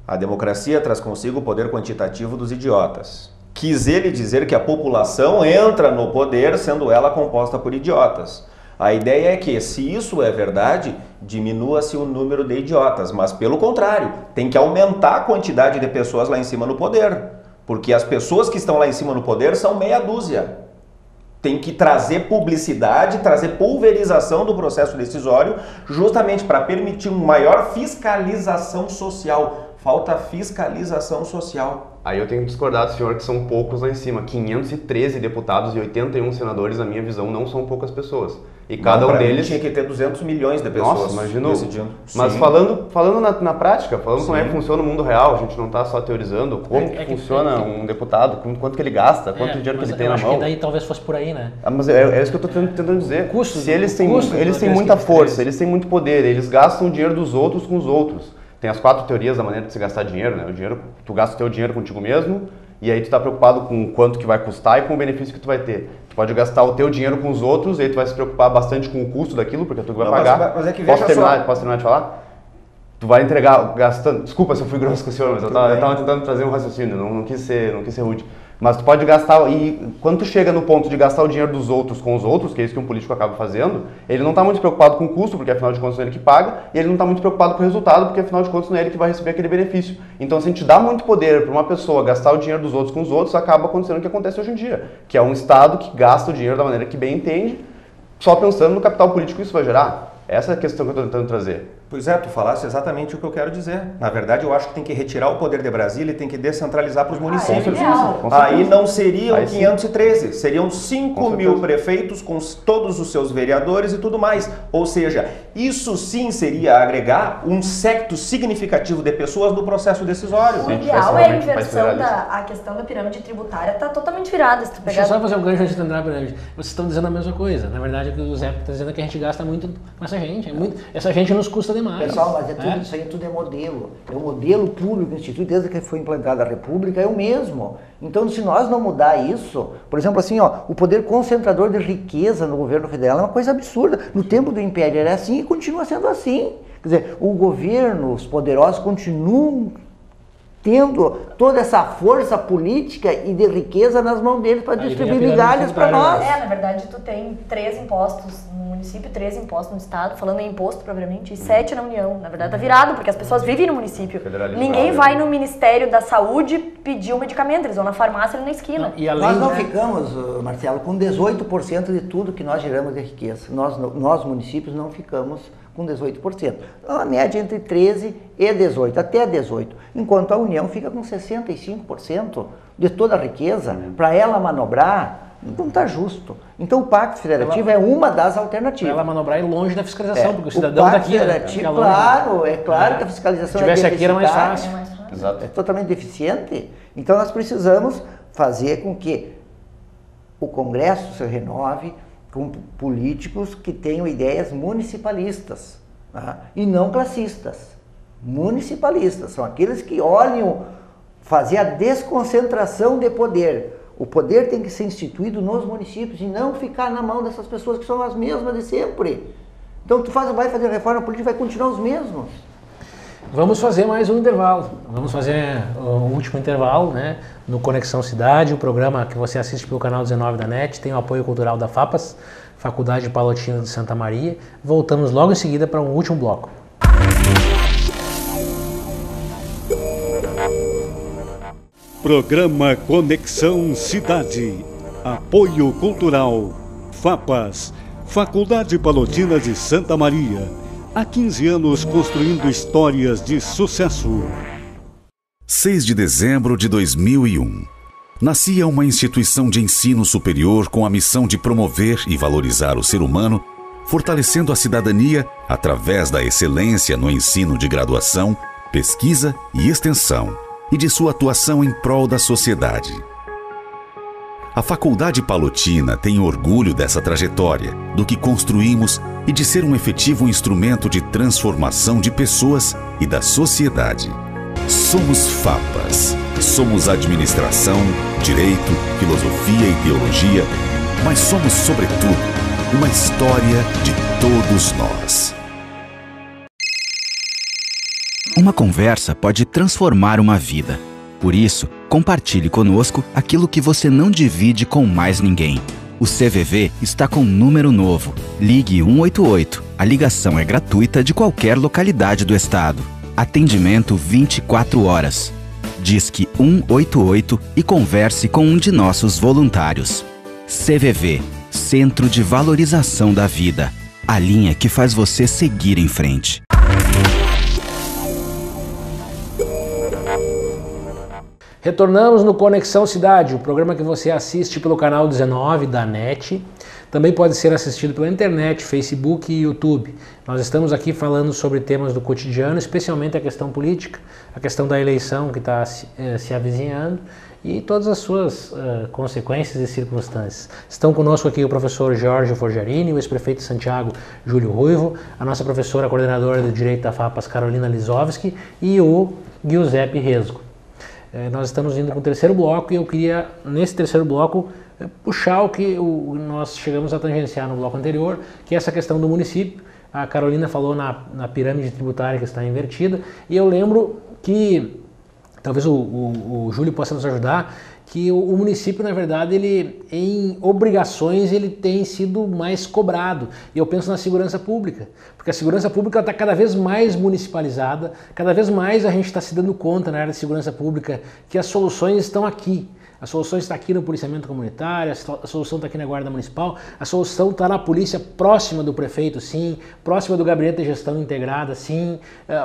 a democracia traz consigo o poder quantitativo dos idiotas. Quis ele dizer que a população entra no poder sendo ela composta por idiotas. A ideia é que, se isso é verdade, diminua-se o número de idiotas, mas pelo contrário, tem que aumentar a quantidade de pessoas lá em cima no poder, porque as pessoas que estão lá em cima no poder são meia dúzia. Tem que trazer publicidade, trazer pulverização do processo decisório, justamente para permitir uma maior fiscalização social. Falta fiscalização social. Aí eu tenho que discordar do senhor que são poucos lá em cima. 513 deputados e 81 senadores, na minha visão, não são poucas pessoas. E cada um deles... tinha que ter 200 milhões de pessoas. Nossa, imaginou? Decidindo. Mas falando na prática, falando como é que funciona o mundo real, a gente não está só teorizando como que funciona um deputado, quanto que ele gasta, quanto dinheiro que ele tem na mão. Acho que daí talvez fosse por aí, né? Mas é isso que eu estou tentando dizer. Se eles têm muita força, eles têm muito poder, eles gastam o dinheiro dos outros com os outros. Tem as 4 teorias da maneira de se gastar dinheiro, né? Tu gasta o teu dinheiro contigo mesmo, e aí tu está preocupado com quanto que vai custar e com o benefício que tu vai ter. Tu pode gastar o teu dinheiro com os outros, e aí tu vai se preocupar bastante com o custo daquilo, porque é tu que vai pagar. Mas é que posso terminar de falar? Tu vai entregar gastando... Desculpa se eu fui grosso com o senhor, mas eu estava tentando trazer um raciocínio, não quis ser rude. Mas tu pode gastar, e quando tu chega no ponto de gastar o dinheiro dos outros com os outros, que é isso que um político acaba fazendo, ele não está muito preocupado com o custo, porque afinal de contas não é ele que paga, e ele não está muito preocupado com o resultado, porque afinal de contas não é ele que vai receber aquele benefício. Então, se a gente dá muito poder para uma pessoa gastar o dinheiro dos outros com os outros, acaba acontecendo o que acontece hoje em dia, que é um Estado que gasta o dinheiro da maneira que bem entende, só pensando no capital político que isso vai gerar. Essa é a questão que eu estou tentando trazer. Pois é, tu falaste exatamente o que eu quero dizer. Na verdade, eu acho que tem que retirar o poder de Brasília e tem que descentralizar para os municípios. Aí não seriam 513, seriam 5 mil prefeitos com todos os seus vereadores e tudo mais. Ou seja, isso sim seria agregar um séquito significativo de pessoas no processo decisório. O ideal é a inversão a questão da pirâmide tributária, está totalmente virada. Se tu pegar... Deixa eu só fazer um gancho antes de entrar na pirâmide. Vocês estão dizendo a mesma coisa. Na verdade, o que o Zé está dizendo é que a gente gasta muito com essa gente. Essa gente nos custa demais. Pessoal, mas isso aí tudo é modelo. É o modelo público, o Instituto, desde que foi implantada a República, é o mesmo. Então, se nós não mudar isso, por exemplo, assim, o poder concentrador de riqueza no governo federal é uma coisa absurda. No tempo do Império era assim e continua sendo assim. Quer dizer, o governo, os poderosos continuam tendo toda essa força política e de riqueza nas mãos deles para distribuir migalhas para nós. Na verdade, tu tem 3 impostos no município, 3 impostos no estado, falando em imposto propriamente, e 7 na União. Na verdade, tá virado, porque as pessoas vivem no município. Ninguém vai no Ministério da Saúde pedir um medicamento, eles vão na farmácia ali na esquina. E além, nós não ficamos, Marcelo, com 18% de tudo que nós geramos de riqueza. Nós municípios não ficamos com 18%. A média entre 13% e 18%, até 18%. Enquanto a União fica com 65% de toda a riqueza, para ela manobrar, não está justo. Então o Pacto Federativo é uma das alternativas. Para ela manobrar é longe da fiscalização, porque o cidadão daqui... Claro que a fiscalização se tivesse aqui era mais fácil. É totalmente deficiente. Então nós precisamos fazer com que o Congresso se renove, com políticos que tenham ideias municipalistas, tá? E não classistas. Municipalistas são aqueles que olham fazer a desconcentração de poder. O poder tem que ser instituído nos municípios e não ficar na mão dessas pessoas que são as mesmas de sempre. Então tu vai fazer a reforma política, vai continuar os mesmos. Vamos fazer mais um intervalo. Vamos fazer o último intervalo, né? No Conexão Cidade, o programa que você assiste pelo canal 19 da NET, tem o apoio cultural da FAPAS, Faculdade Palotina de Santa Maria. Voltamos logo em seguida para um último bloco. Programa Conexão Cidade. Apoio cultural. FAPAS, Faculdade Palotina de Santa Maria. Há 15 anos construindo histórias de sucesso. 6 de dezembro de 2001. Nascia uma instituição de ensino superior com a missão de promover e valorizar o ser humano, fortalecendo a cidadania através da excelência no ensino de graduação, pesquisa e extensão, e de sua atuação em prol da sociedade. A Faculdade Palotina tem orgulho dessa trajetória, do que construímos e de ser um efetivo instrumento de transformação de pessoas e da sociedade. Somos FAPAS. Somos administração, direito, filosofia e teologia, mas somos, sobretudo, uma história de todos nós. Uma conversa pode transformar uma vida. Por isso, compartilhe conosco aquilo que você não divide com mais ninguém. O CVV está com um número novo. Ligue 188. A ligação é gratuita de qualquer localidade do estado. Atendimento 24 horas. Disque 188 e converse com um de nossos voluntários. CVV, Centro de Valorização da Vida. A linha que faz você seguir em frente. Retornamos no Conexão Cidade, o programa que você assiste pelo canal 19 da NET. Também pode ser assistido pela internet, Facebook e YouTube. Nós estamos aqui falando sobre temas do cotidiano, especialmente a questão política, a questão da eleição que está se avizinhando e todas as suas consequências e circunstâncias. Estão conosco aqui o professor Jorge Forjarini, o ex-prefeito de Santiago, Júlio Ruivo, a nossa professora coordenadora de Direito da FAPAS, Carolina Lisovski, e o Giuseppe Resgo. Nós estamos indo para o terceiro bloco e eu queria, nesse terceiro bloco, puxar o que nós chegamos a tangenciar no bloco anterior, que é essa questão do município. A Carolina falou na pirâmide tributária que está invertida, e eu lembro que, talvez o Júlio possa nos ajudar, que o município, na verdade, ele em obrigações, ele tem sido mais cobrado. E eu penso na segurança pública, porque a segurança pública está cada vez mais municipalizada, cada vez mais a gente está se dando conta na área de segurança pública que as soluções estão aqui. A solução está aqui no policiamento comunitário, a solução está aqui na Guarda Municipal, a solução está na polícia próxima do prefeito, sim, próxima do gabinete de gestão integrada, sim,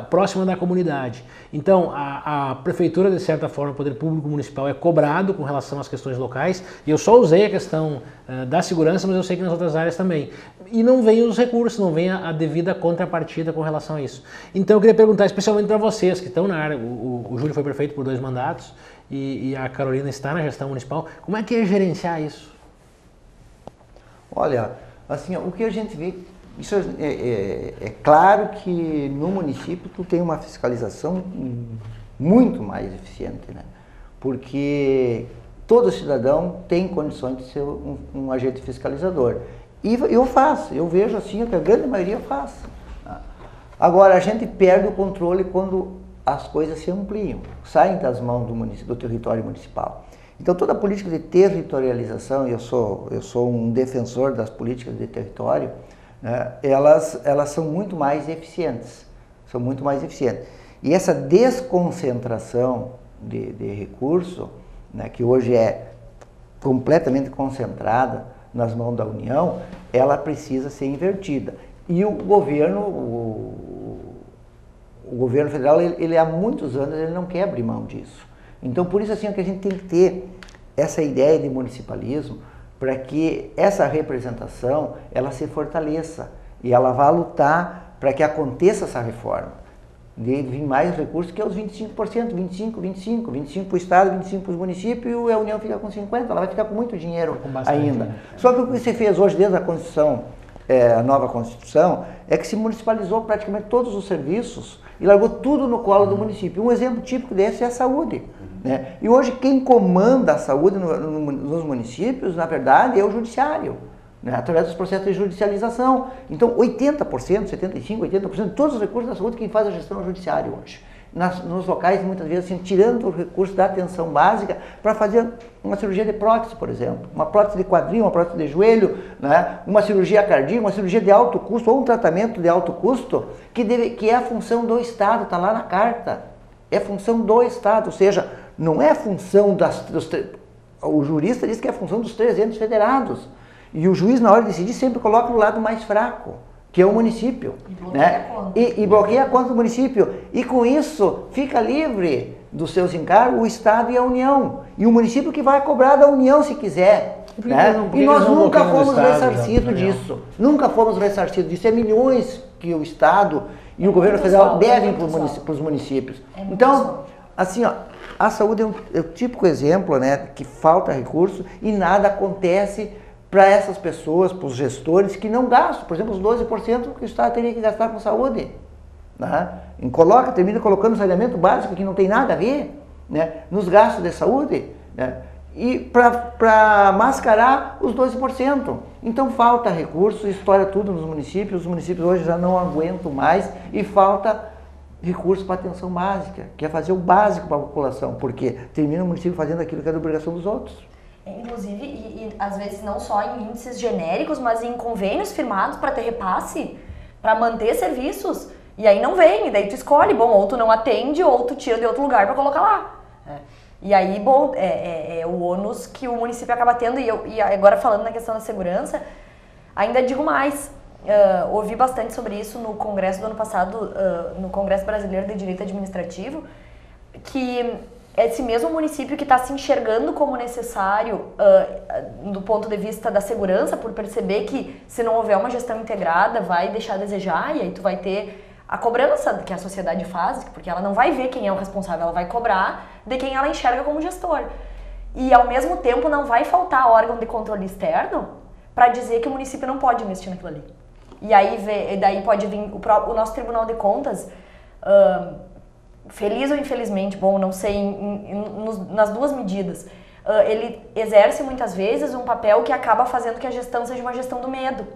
próxima da comunidade. Então, a prefeitura, de certa forma, o poder público municipal é cobrado com relação às questões locais, e eu só usei a questão da segurança, mas eu sei que nas outras áreas também. E não vem os recursos, não vem a devida contrapartida com relação a isso. Então, eu queria perguntar especialmente para vocês que estão na área, o Júlio foi prefeito por 2 mandatos, e a Carolina está na gestão municipal. Como é que é gerenciar isso? Olha, assim, o que a gente vê, isso é claro que no município tu tem uma fiscalização muito mais eficiente, né? Porque todo cidadão tem condições de ser um agente fiscalizador. E eu vejo assim que a grande maioria faz. Agora, a gente perde o controle quando as coisas se ampliam, saem das mãos do território municipal. Então toda a política de territorialização, e eu sou um defensor das políticas de território, né, elas são muito mais eficientes, E essa desconcentração de recurso, né, que hoje é completamente concentrada nas mãos da União, ela precisa ser invertida. E o governo federal, ele há muitos anos, ele não quer abrir mão disso. Então, por isso assim, que a gente tem que ter essa ideia de municipalismo, para que essa representação, ela se fortaleça e ela vá lutar para que aconteça essa reforma. De vir mais recursos que é os 25%, 25% para o Estado, 25% para os municípios, e a União fica com 50%, ela vai ficar com muito dinheiro ainda. Só que o que você fez hoje, desde a Constituição, a nova Constituição, é que se municipalizou praticamente todos os serviços e largou tudo no colo do município. Um exemplo típico desse é a saúde. Né? E hoje quem comanda a saúde nos municípios, na verdade, é o judiciário, né? Através dos processos de judicialização. Então, 80%, 75%, 80% de todos os recursos da saúde, quem faz a gestão é o judiciário hoje. Nos locais, muitas vezes, assim, tirando o recurso da atenção básica para fazer uma cirurgia de prótese, por exemplo. Uma prótese de quadril, uma prótese de joelho, né? Uma cirurgia cardíaca, uma cirurgia de alto custo ou um tratamento de alto custo, que é a função do Estado, está lá na carta. É função do Estado, ou seja, não é função o jurista diz que é a função dos 300 federados. E o juiz, na hora de decidir, sempre coloca o lado mais fraco, que é o município. E bloqueia a conta do município. E com isso, fica livre dos seus encargos o Estado e a União. E o município que vai cobrar da União se quiser. E nós nunca fomos ressarcidos disso. Nunca fomos ressarcidos disso. É milhões que o Estado e o governo federal devem para os municípios. Então, assim, ó, a saúde é o típico exemplo, né, que falta recurso e nada acontece para essas pessoas, para os gestores que não gastam. Por exemplo, os 12% que o Estado teria que gastar com saúde. Né? Termina colocando saneamento básico que não tem nada a ver, né, nos gastos de saúde, né, e para mascarar os 12%. Então falta recurso, estoura tudo nos municípios, os municípios hoje já não aguentam mais e falta recurso para atenção básica, que é fazer o básico para a população, porque termina o município fazendo aquilo que é da obrigação dos outros. Inclusive, e às vezes não só em índices genéricos, mas em convênios firmados para ter repasse, para manter serviços, e aí não vem, e daí tu escolhe, bom, ou tu não atende, ou tu tira de outro lugar para colocar lá. E aí, bom, é o ônus que o município acaba tendo, e agora falando na questão da segurança, ainda digo mais, ouvi bastante sobre isso no congresso do ano passado, no Congresso Brasileiro de Direito Administrativo, que esse mesmo município que está se enxergando como necessário do ponto de vista da segurança, por perceber que se não houver uma gestão integrada vai deixar a desejar, e aí tu vai ter a cobrança que a sociedade faz, porque ela não vai ver quem é o responsável, ela vai cobrar de quem ela enxerga como gestor. E ao mesmo tempo não vai faltar órgão de controle externo para dizer que o município não pode investir naquilo ali. E aí daí pode vir o nosso Tribunal de Contas, feliz ou infelizmente, bom, não sei, nas duas medidas, ele exerce muitas vezes um papel que acaba fazendo que a gestão seja uma gestão do medo.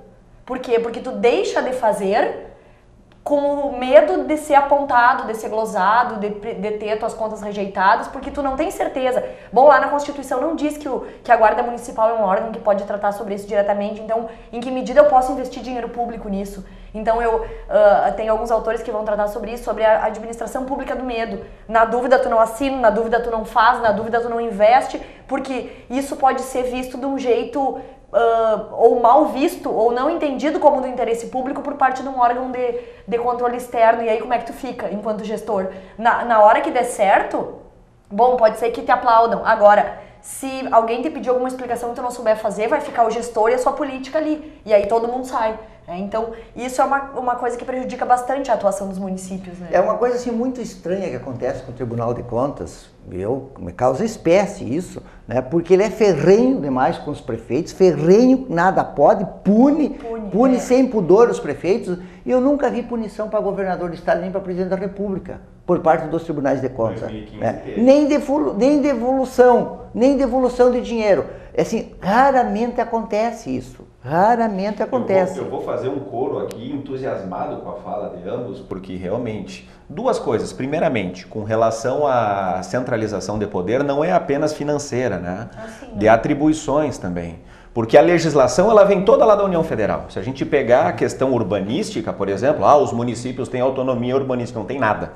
Por quê? Porque tu deixa de fazer com o medo de ser apontado, de ser glosado, de ter tuas contas rejeitadas, porque tu não tem certeza. Bom, lá na Constituição não diz que a Guarda Municipal é um órgão que pode tratar sobre isso diretamente, então em que medida eu posso investir dinheiro público nisso? Então eu tenho alguns autores que vão tratar sobre isso, sobre a administração pública do medo. Na dúvida tu não assina, na dúvida tu não faz, na dúvida tu não investe, porque isso pode ser visto de um jeito ou mal visto, ou não entendido como do interesse público por parte de um órgão de controle externo. E aí como é que tu fica enquanto gestor? Na hora que der certo, bom, pode ser que te aplaudam. Agora, se alguém te pedir alguma explicação que tu não souber fazer, vai ficar o gestor e a sua política ali, e aí todo mundo sai. Então, isso é uma coisa que prejudica bastante a atuação dos municípios. Né? É uma coisa assim muito estranha que acontece com o Tribunal de Contas, me causa espécie isso, né? Porque ele é ferrenho demais com os prefeitos, ferrenho, nada pode, pune sem pudor os prefeitos, e eu nunca vi punição para governador do estado nem para presidente da República por parte dos tribunais de contas. Né? Nem devolução de dinheiro. Assim, raramente acontece isso. Raramente acontece. Eu vou fazer um coro aqui entusiasmado com a fala de ambos, porque realmente, duas coisas. Primeiramente, com relação à centralização de poder, não é apenas financeira, né? Assim, De atribuições também. Porque a legislação ela vem toda lá da União Federal. Se a gente pegar a questão urbanística, por exemplo, os municípios têm autonomia urbanística, não tem nada.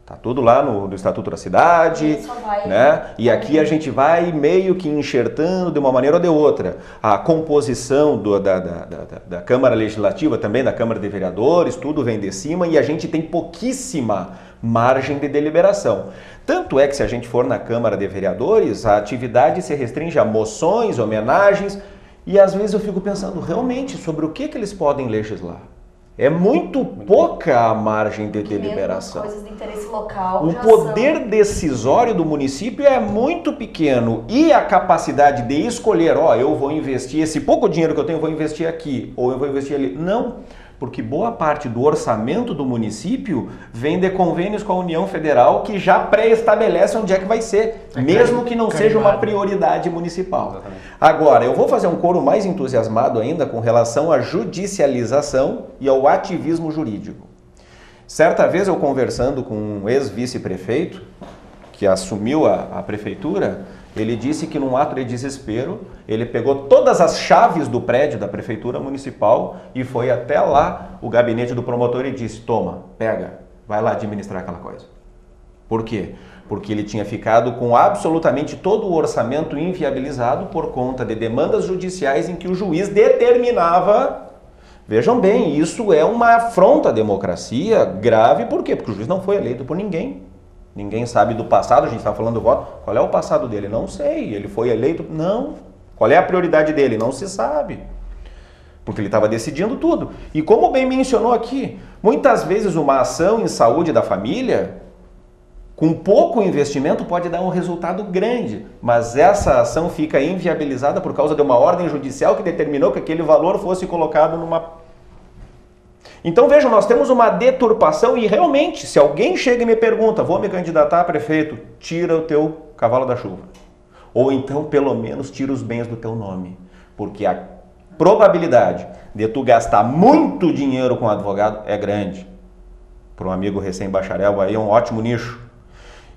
Tá tudo lá no Estatuto da Cidade, né? E aqui a gente vai meio que enxertando de uma maneira ou de outra a composição da Câmara Legislativa, também da Câmara de Vereadores, tudo vem de cima e a gente tem pouquíssima margem de deliberação. Tanto é que se a gente for na Câmara de Vereadores, a atividade se restringe a moções, homenagens e às vezes eu fico pensando realmente sobre o que eles podem legislar. É muito pouca a margem de deliberação. Coisas de interesse local. O poder decisório do município é muito pequeno e a capacidade de escolher, eu vou investir esse pouco dinheiro que eu tenho, eu vou investir aqui ou eu vou investir ali. Não, porque boa parte do orçamento do município vem de convênios com a União Federal que já pré-estabelece onde é que vai ser, mesmo que não seja uma prioridade municipal. Exatamente. Agora, eu vou fazer um coro mais entusiasmado ainda com relação à judicialização e ao ativismo jurídico. Certa vez eu conversando com um ex-vice-prefeito que assumiu a prefeitura, ele disse que num ato de desespero, ele pegou todas as chaves do prédio da prefeitura municipal e foi até lá o gabinete do promotor e disse, toma, pega, vai lá administrar aquela coisa. Por quê? Porque ele tinha ficado com absolutamente todo o orçamento inviabilizado por conta de demandas judiciais em que o juiz determinava. Vejam bem, isso é uma afronta à democracia grave, por quê? Porque o juiz não foi eleito por ninguém. Ninguém sabe do passado, a gente está falando do voto. Qual é o passado dele? Não sei. Ele foi eleito? Não. Qual é a prioridade dele? Não se sabe. Porque ele estava decidindo tudo. E como bem mencionou aqui, muitas vezes uma ação em saúde da família, com pouco investimento, pode dar um resultado grande. Mas essa ação fica inviabilizada por causa de uma ordem judicial que determinou que aquele valor fosse colocado numa... Então vejam, nós temos uma deturpação e realmente, se alguém chega e me pergunta, vou me candidatar a prefeito, tira o teu cavalo da chuva. Ou então, pelo menos, tira os bens do teu nome. Porque a probabilidade de tu gastar muito dinheiro com advogado é grande. Para um amigo recém-bacharel aí é um ótimo nicho.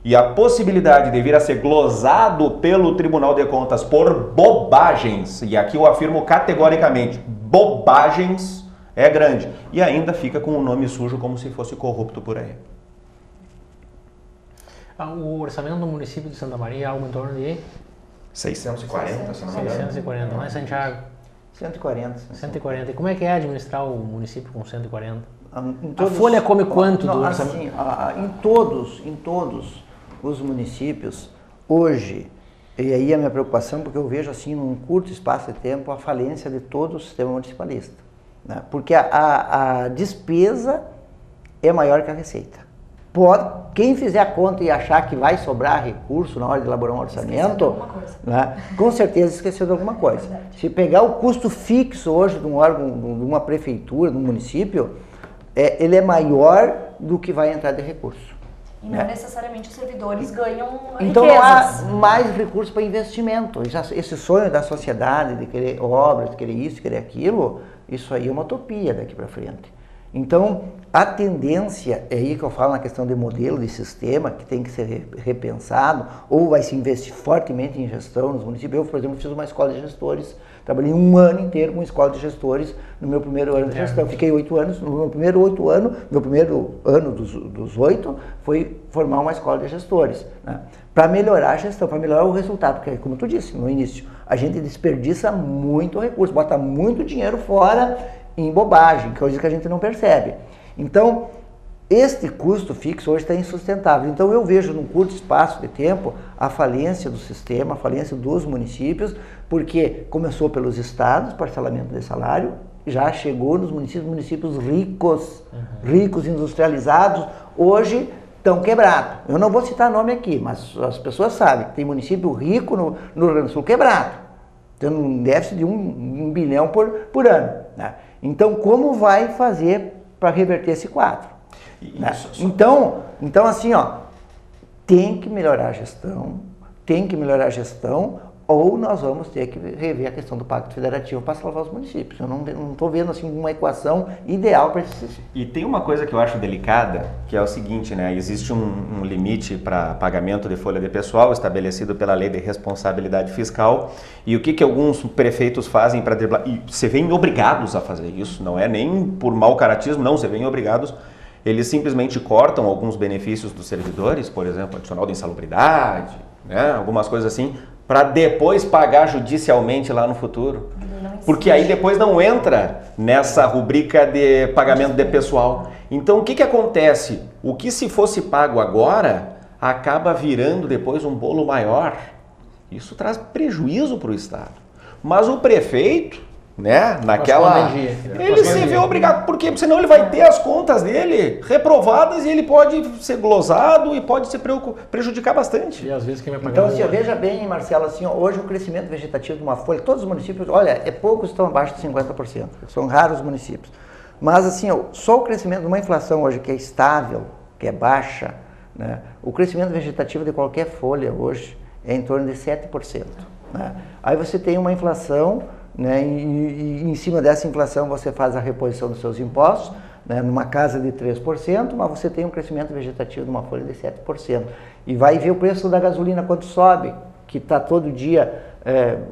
E a possibilidade de vir a ser glosado pelo Tribunal de Contas por bobagens, e aqui eu afirmo categoricamente, bobagens, é grande. E ainda fica com o nome sujo como se fosse corrupto por aí. O orçamento do município de Santa Maria é algo em torno de... 640, se não me engano. 640, lá em Santiago. 140. 140. E como é que é administrar o município com 140? A folha come quanto do orçamento? Assim, em todos os municípios, hoje, e aí a minha preocupação, porque eu vejo assim, num curto espaço de tempo, a falência de todo o sistema municipalista. Né? Porque a despesa é maior que a receita. Quem fizer a conta e achar que vai sobrar recurso na hora de elaborar um orçamento, né, com certeza esqueceu de alguma coisa. Se pegar o custo fixo hoje de um órgão, de uma prefeitura, de um município, ele é maior do que vai entrar de recurso. E não necessariamente os servidores ganham então riquezas. Não há mais recursos para investimento. Esse sonho da sociedade de querer obras, de querer isso, querer aquilo, isso aí é uma utopia daqui para frente. Então, a tendência, é aí que eu falo na questão de modelo, de sistema, que tem que ser repensado, ou vai se investir fortemente em gestão nos municípios. Eu, por exemplo, fiz uma escola de gestores, trabalhei um ano inteiro com escola de gestores no meu primeiro ano de gestão. Fiquei 8 anos, no meu primeiro ano dos 8 foi formar uma escola de gestores, né? Para melhorar a gestão, para melhorar o resultado, porque como tu disse no início, a gente desperdiça muito recurso, bota muito dinheiro fora em bobagem, coisa que a gente não percebe. Então, este custo fixo hoje está insustentável. Então, eu vejo num curto espaço de tempo a falência do sistema, a falência dos municípios, porque começou pelos estados, parcelamento de salário, já chegou nos municípios ricos, ricos, industrializados, hoje estão quebrados. Eu não vou citar nome aqui, mas as pessoas sabem que tem município rico no Rio Grande do Sul quebrado, tendo um déficit de 1 bilhão por ano, né? Então, como vai fazer para reverter esse quadro? Né? Então, assim, ó, tem que melhorar a gestão, ou nós vamos ter que rever a questão do Pacto Federativo para salvar os municípios. Eu não estou vendo assim uma equação ideal para esse. E tem uma coisa que eu acho delicada, que é o seguinte, né? Existe um limite para pagamento de folha de pessoal estabelecido pela Lei de Responsabilidade Fiscal, e o que alguns prefeitos fazem para driblar, e se veem obrigados a fazer isso, não é nem por mau caratismo, não, se veem obrigados. Eles simplesmente cortam alguns benefícios dos servidores, por exemplo, adicional de insalubridade, né? Algumas coisas assim, para depois pagar judicialmente lá no futuro. Porque aí depois não entra nessa rubrica de pagamento de pessoal. Então o que acontece? O que se fosse pago agora acaba virando depois um bolo maior. Isso traz prejuízo para o Estado. Mas o prefeito, né, naquela... ele se vê obrigado, porque senão ele vai ter as contas dele reprovadas e ele pode ser glosado e pode se prejudicar bastante. E às vezes quem vai pagar... Então, assim, veja bem, Marcelo, assim, hoje o crescimento vegetativo de uma folha, todos os municípios, olha, poucos estão abaixo de 50%, são raros os municípios. Mas, assim, só o crescimento de uma inflação hoje que é estável, que é baixa, né, o crescimento vegetativo de qualquer folha hoje é em torno de 7%. Né? Aí você tem uma inflação... né, e em cima dessa inflação você faz a reposição dos seus impostos, né, numa casa de 3%, mas você tem um crescimento vegetativo de uma folha de 7%. E vai ver o preço da gasolina quanto sobe, que está todo dia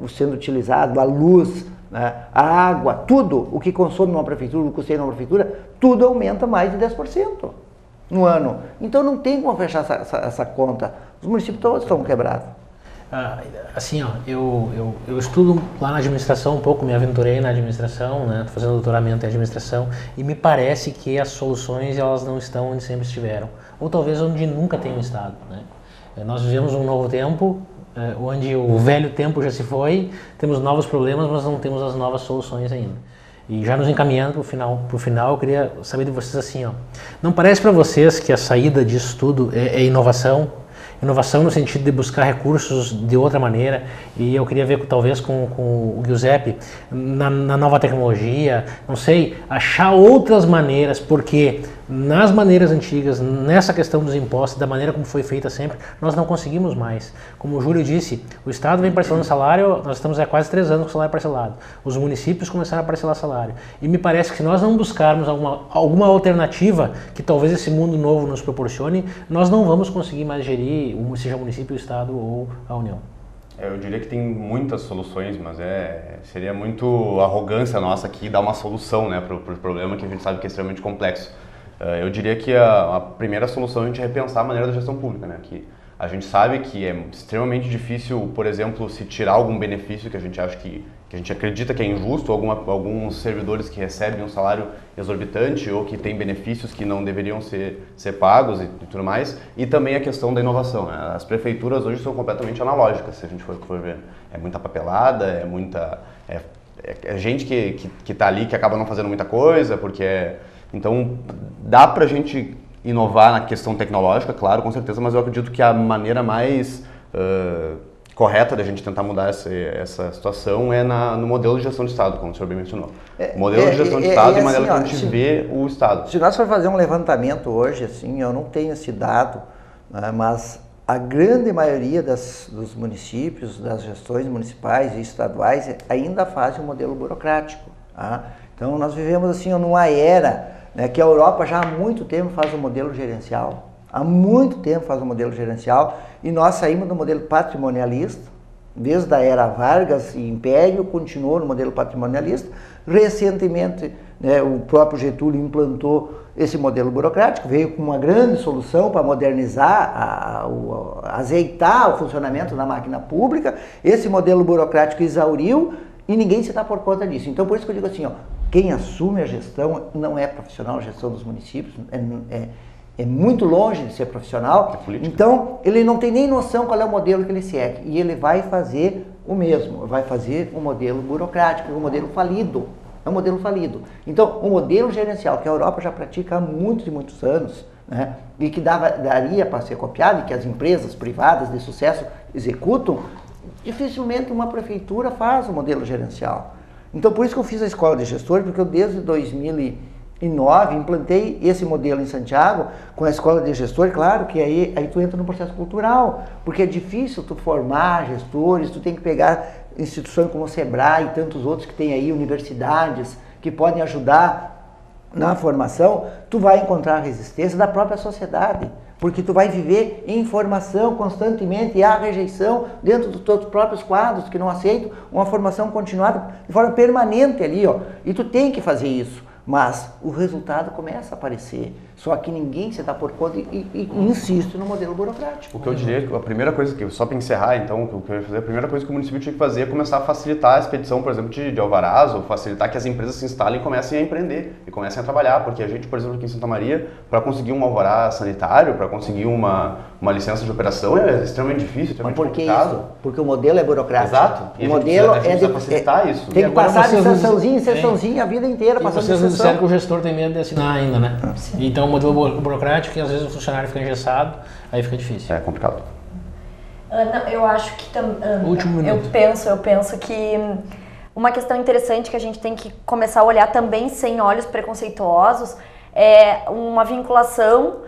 sendo utilizado, a luz, né, a água, tudo o que consome numa prefeitura, o custeio numa prefeitura, tudo aumenta mais de 10% no ano. Então não tem como fechar essa conta. Os municípios todos estão quebrados. Assim, ó, eu estudo lá na administração um pouco, me aventurei na administração, né, tô fazendo doutoramento em administração, e me parece que as soluções elas não estão onde sempre estiveram, ou talvez onde nunca tenham estado, né? Nós vivemos um novo tempo, onde o velho tempo já se foi, temos novos problemas, mas não temos as novas soluções ainda. E já nos encaminhando para o final, eu queria saber de vocês assim, ó, não parece para vocês que a saída disso tudo é inovação? Inovação no sentido de buscar recursos de outra maneira, e eu queria ver talvez com o Giuseppe, na nova tecnologia, não sei, achar outras maneiras, porque nas maneiras antigas, nessa questão dos impostos, da maneira como foi feita sempre, nós não conseguimos mais. Como o Júlio disse, o Estado vem parcelando salário, nós estamos há quase 3 anos com o salário parcelado. Os municípios começaram a parcelar salário. E me parece que se nós não buscarmos alguma alternativa que talvez esse mundo novo nos proporcione, nós não vamos conseguir mais gerir, seja o município, o Estado ou a União. Eu diria que tem muitas soluções, mas seria muito arrogância nossa aqui dar uma solução, né, para o problema que a gente sabe que é extremamente complexo. Eu diria que a primeira solução é a gente repensar a maneira da gestão pública, né? Que a gente sabe que é extremamente difícil, por exemplo, se tirar algum benefício que a gente acha que a gente acredita que é injusto, alguns servidores que recebem um salário exorbitante ou que têm benefícios que não deveriam ser pagos e tudo mais, e também a questão da inovação, né? As prefeituras hoje são completamente analógicas, se a gente for ver. É muita papelada, é gente que está ali que acaba não fazendo muita coisa, porque então dá para a gente inovar na questão tecnológica, claro, com certeza, mas eu acredito que a maneira mais correta de a gente tentar mudar essa situação é no modelo de gestão de Estado, como o senhor bem mencionou. Modelo de gestão de Estado e maneira que a gente vê o Estado. Se nós for fazer um levantamento hoje, assim, eu não tenho esse dado, né, mas a grande maioria dos municípios, das gestões municipais e estaduais ainda fazem um modelo burocrático. Tá? Então nós vivemos assim numa era, né, que a Europa já há muito tempo faz um modelo gerencial. Há muito tempo faz um modelo gerencial e nós saímos do modelo patrimonialista, desde a era Vargas e Império, continuou no modelo patrimonialista. Recentemente, né, o próprio Getúlio implantou esse modelo burocrático, veio com uma grande solução para modernizar, azeitar o funcionamento da máquina pública. Esse modelo burocrático exauriu e ninguém se dá por conta disso. Então, por isso que eu digo assim, ó, quem assume a gestão não é profissional, a gestão dos municípios, é muito longe de ser profissional, então ele não tem nem noção qual é o modelo que ele segue, e ele vai fazer o mesmo, vai fazer um modelo burocrático, um modelo falido, é um modelo falido. Então, o modelo gerencial que a Europa já pratica há muitos e muitos anos, né, e que daria para ser copiado, e que as empresas privadas de sucesso executam, dificilmente uma prefeitura faz o modelo gerencial. Então, por isso que eu fiz a escola de gestores, porque eu desde 2000 2009, implantei esse modelo em Santiago, com a escola de gestores, claro que aí tu entra no processo cultural, porque é difícil tu formar gestores, tu tem que pegar instituições como o Sebrae e tantos outros que tem aí, universidades, que podem ajudar na formação, tu vai encontrar a resistência da própria sociedade, porque tu vai viver em formação constantemente e há rejeição dentro dos teus próprios quadros que não aceitam uma formação continuada de forma permanente ali, ó, e tu tem que fazer isso. Mas o resultado começa a aparecer, só que ninguém se dá por conta e insiste no modelo burocrático. O que eu diria, a primeira coisa, só para encerrar então, o que eu ia fazer, a primeira coisa que o município tinha que fazer é começar a facilitar a expedição, por exemplo, de alvarás, ou facilitar que as empresas se instalem e comecem a empreender, e comecem a trabalhar, porque a gente, por exemplo, aqui em Santa Maria, para conseguir um alvará sanitário, para conseguir uma licença de operação, é extremamente difícil, extremamente complicado. Isso? Porque o modelo é burocrático. Exato. O modelo é de facilitar isso. Tem que passar de sessãozinha em sessãozinha a vida inteira, passando de vocês sessão. disseram que o gestor tem medo de assinar ainda, né? Então o modelo burocrático, e às vezes o funcionário fica engessado, aí fica difícil. É complicado. Ana, eu acho que Último minuto. eu penso que uma questão interessante que a gente tem que começar a olhar também sem olhos preconceituosos é uma vinculação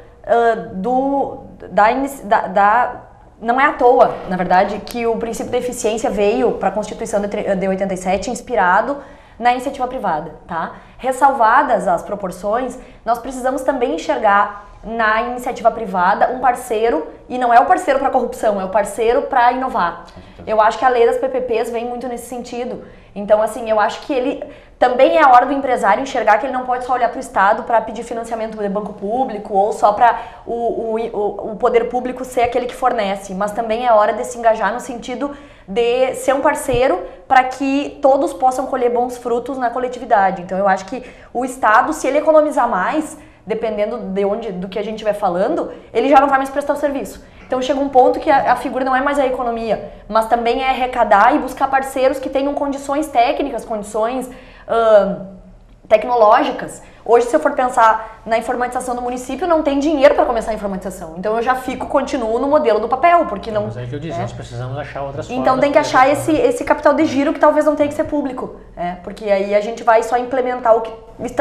não é à toa, na verdade, que o princípio da eficiência veio para a Constituição de 87 inspirado na iniciativa privada, tá? Ressalvadas as proporções, nós precisamos também enxergar na iniciativa privada um parceiro, e não é o parceiro para corrupção, é o parceiro para inovar. Eu acho que a lei das PPPs vem muito nesse sentido. Então, assim, eu acho que ele também é a hora do empresário enxergar que ele não pode só olhar para o Estado para pedir financiamento do banco público ou só para o poder público ser aquele que fornece, mas também é hora de se engajar no sentido de ser um parceiro para que todos possam colher bons frutos na coletividade. Então, eu acho que o Estado, se ele economizar mais, dependendo do que a gente estiver falando, ele já não vai mais prestar o serviço. Então chega um ponto que a figura não é mais a economia, mas também é arrecadar e buscar parceiros que tenham condições técnicas, condições tecnológicas. Hoje, se eu for pensar na informatização do município, não tem dinheiro para começar a informatização. Então eu já continuo no modelo do papel, porque não... Mas é que eu disse, nós precisamos achar outras formas. Então tem que achar esse capital de giro que talvez não tenha que ser público, porque aí a gente vai só implementar o que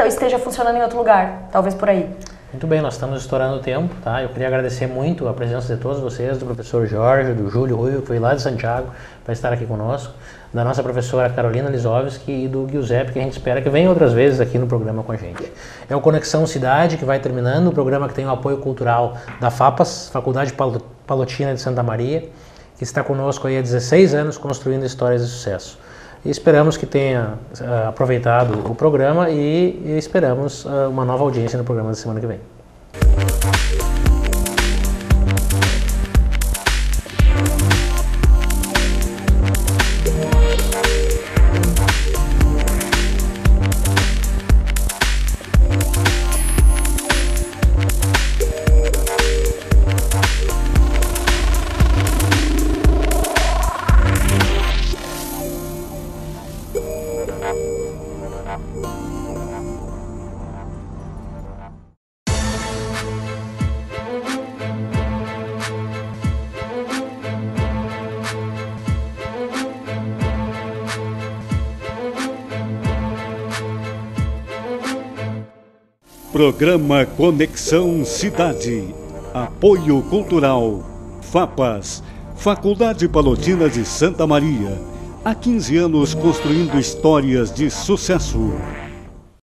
esteja funcionando em outro lugar, talvez por aí. Muito bem, nós estamos estourando o tempo, tá? Eu queria agradecer muito a presença de todos vocês, do professor Jorge, do Júlio Ruivo, que veio lá de Santiago para estar aqui conosco, da nossa professora Carolina Lisovski e do Giuseppe, que a gente espera que venha outras vezes aqui no programa com a gente. É o Conexão Cidade, que vai terminando, o programa que tem o apoio cultural da FAPAS, Faculdade Palotina de Santa Maria, que está conosco aí há 16 anos construindo histórias de sucesso. E esperamos que tenha aproveitado o programa e esperamos uma nova audiência no programa da semana que vem. Programa Conexão Cidade. Apoio Cultural. FAPAS, Faculdade Palotina de Santa Maria. Há 15 anos construindo histórias de sucesso.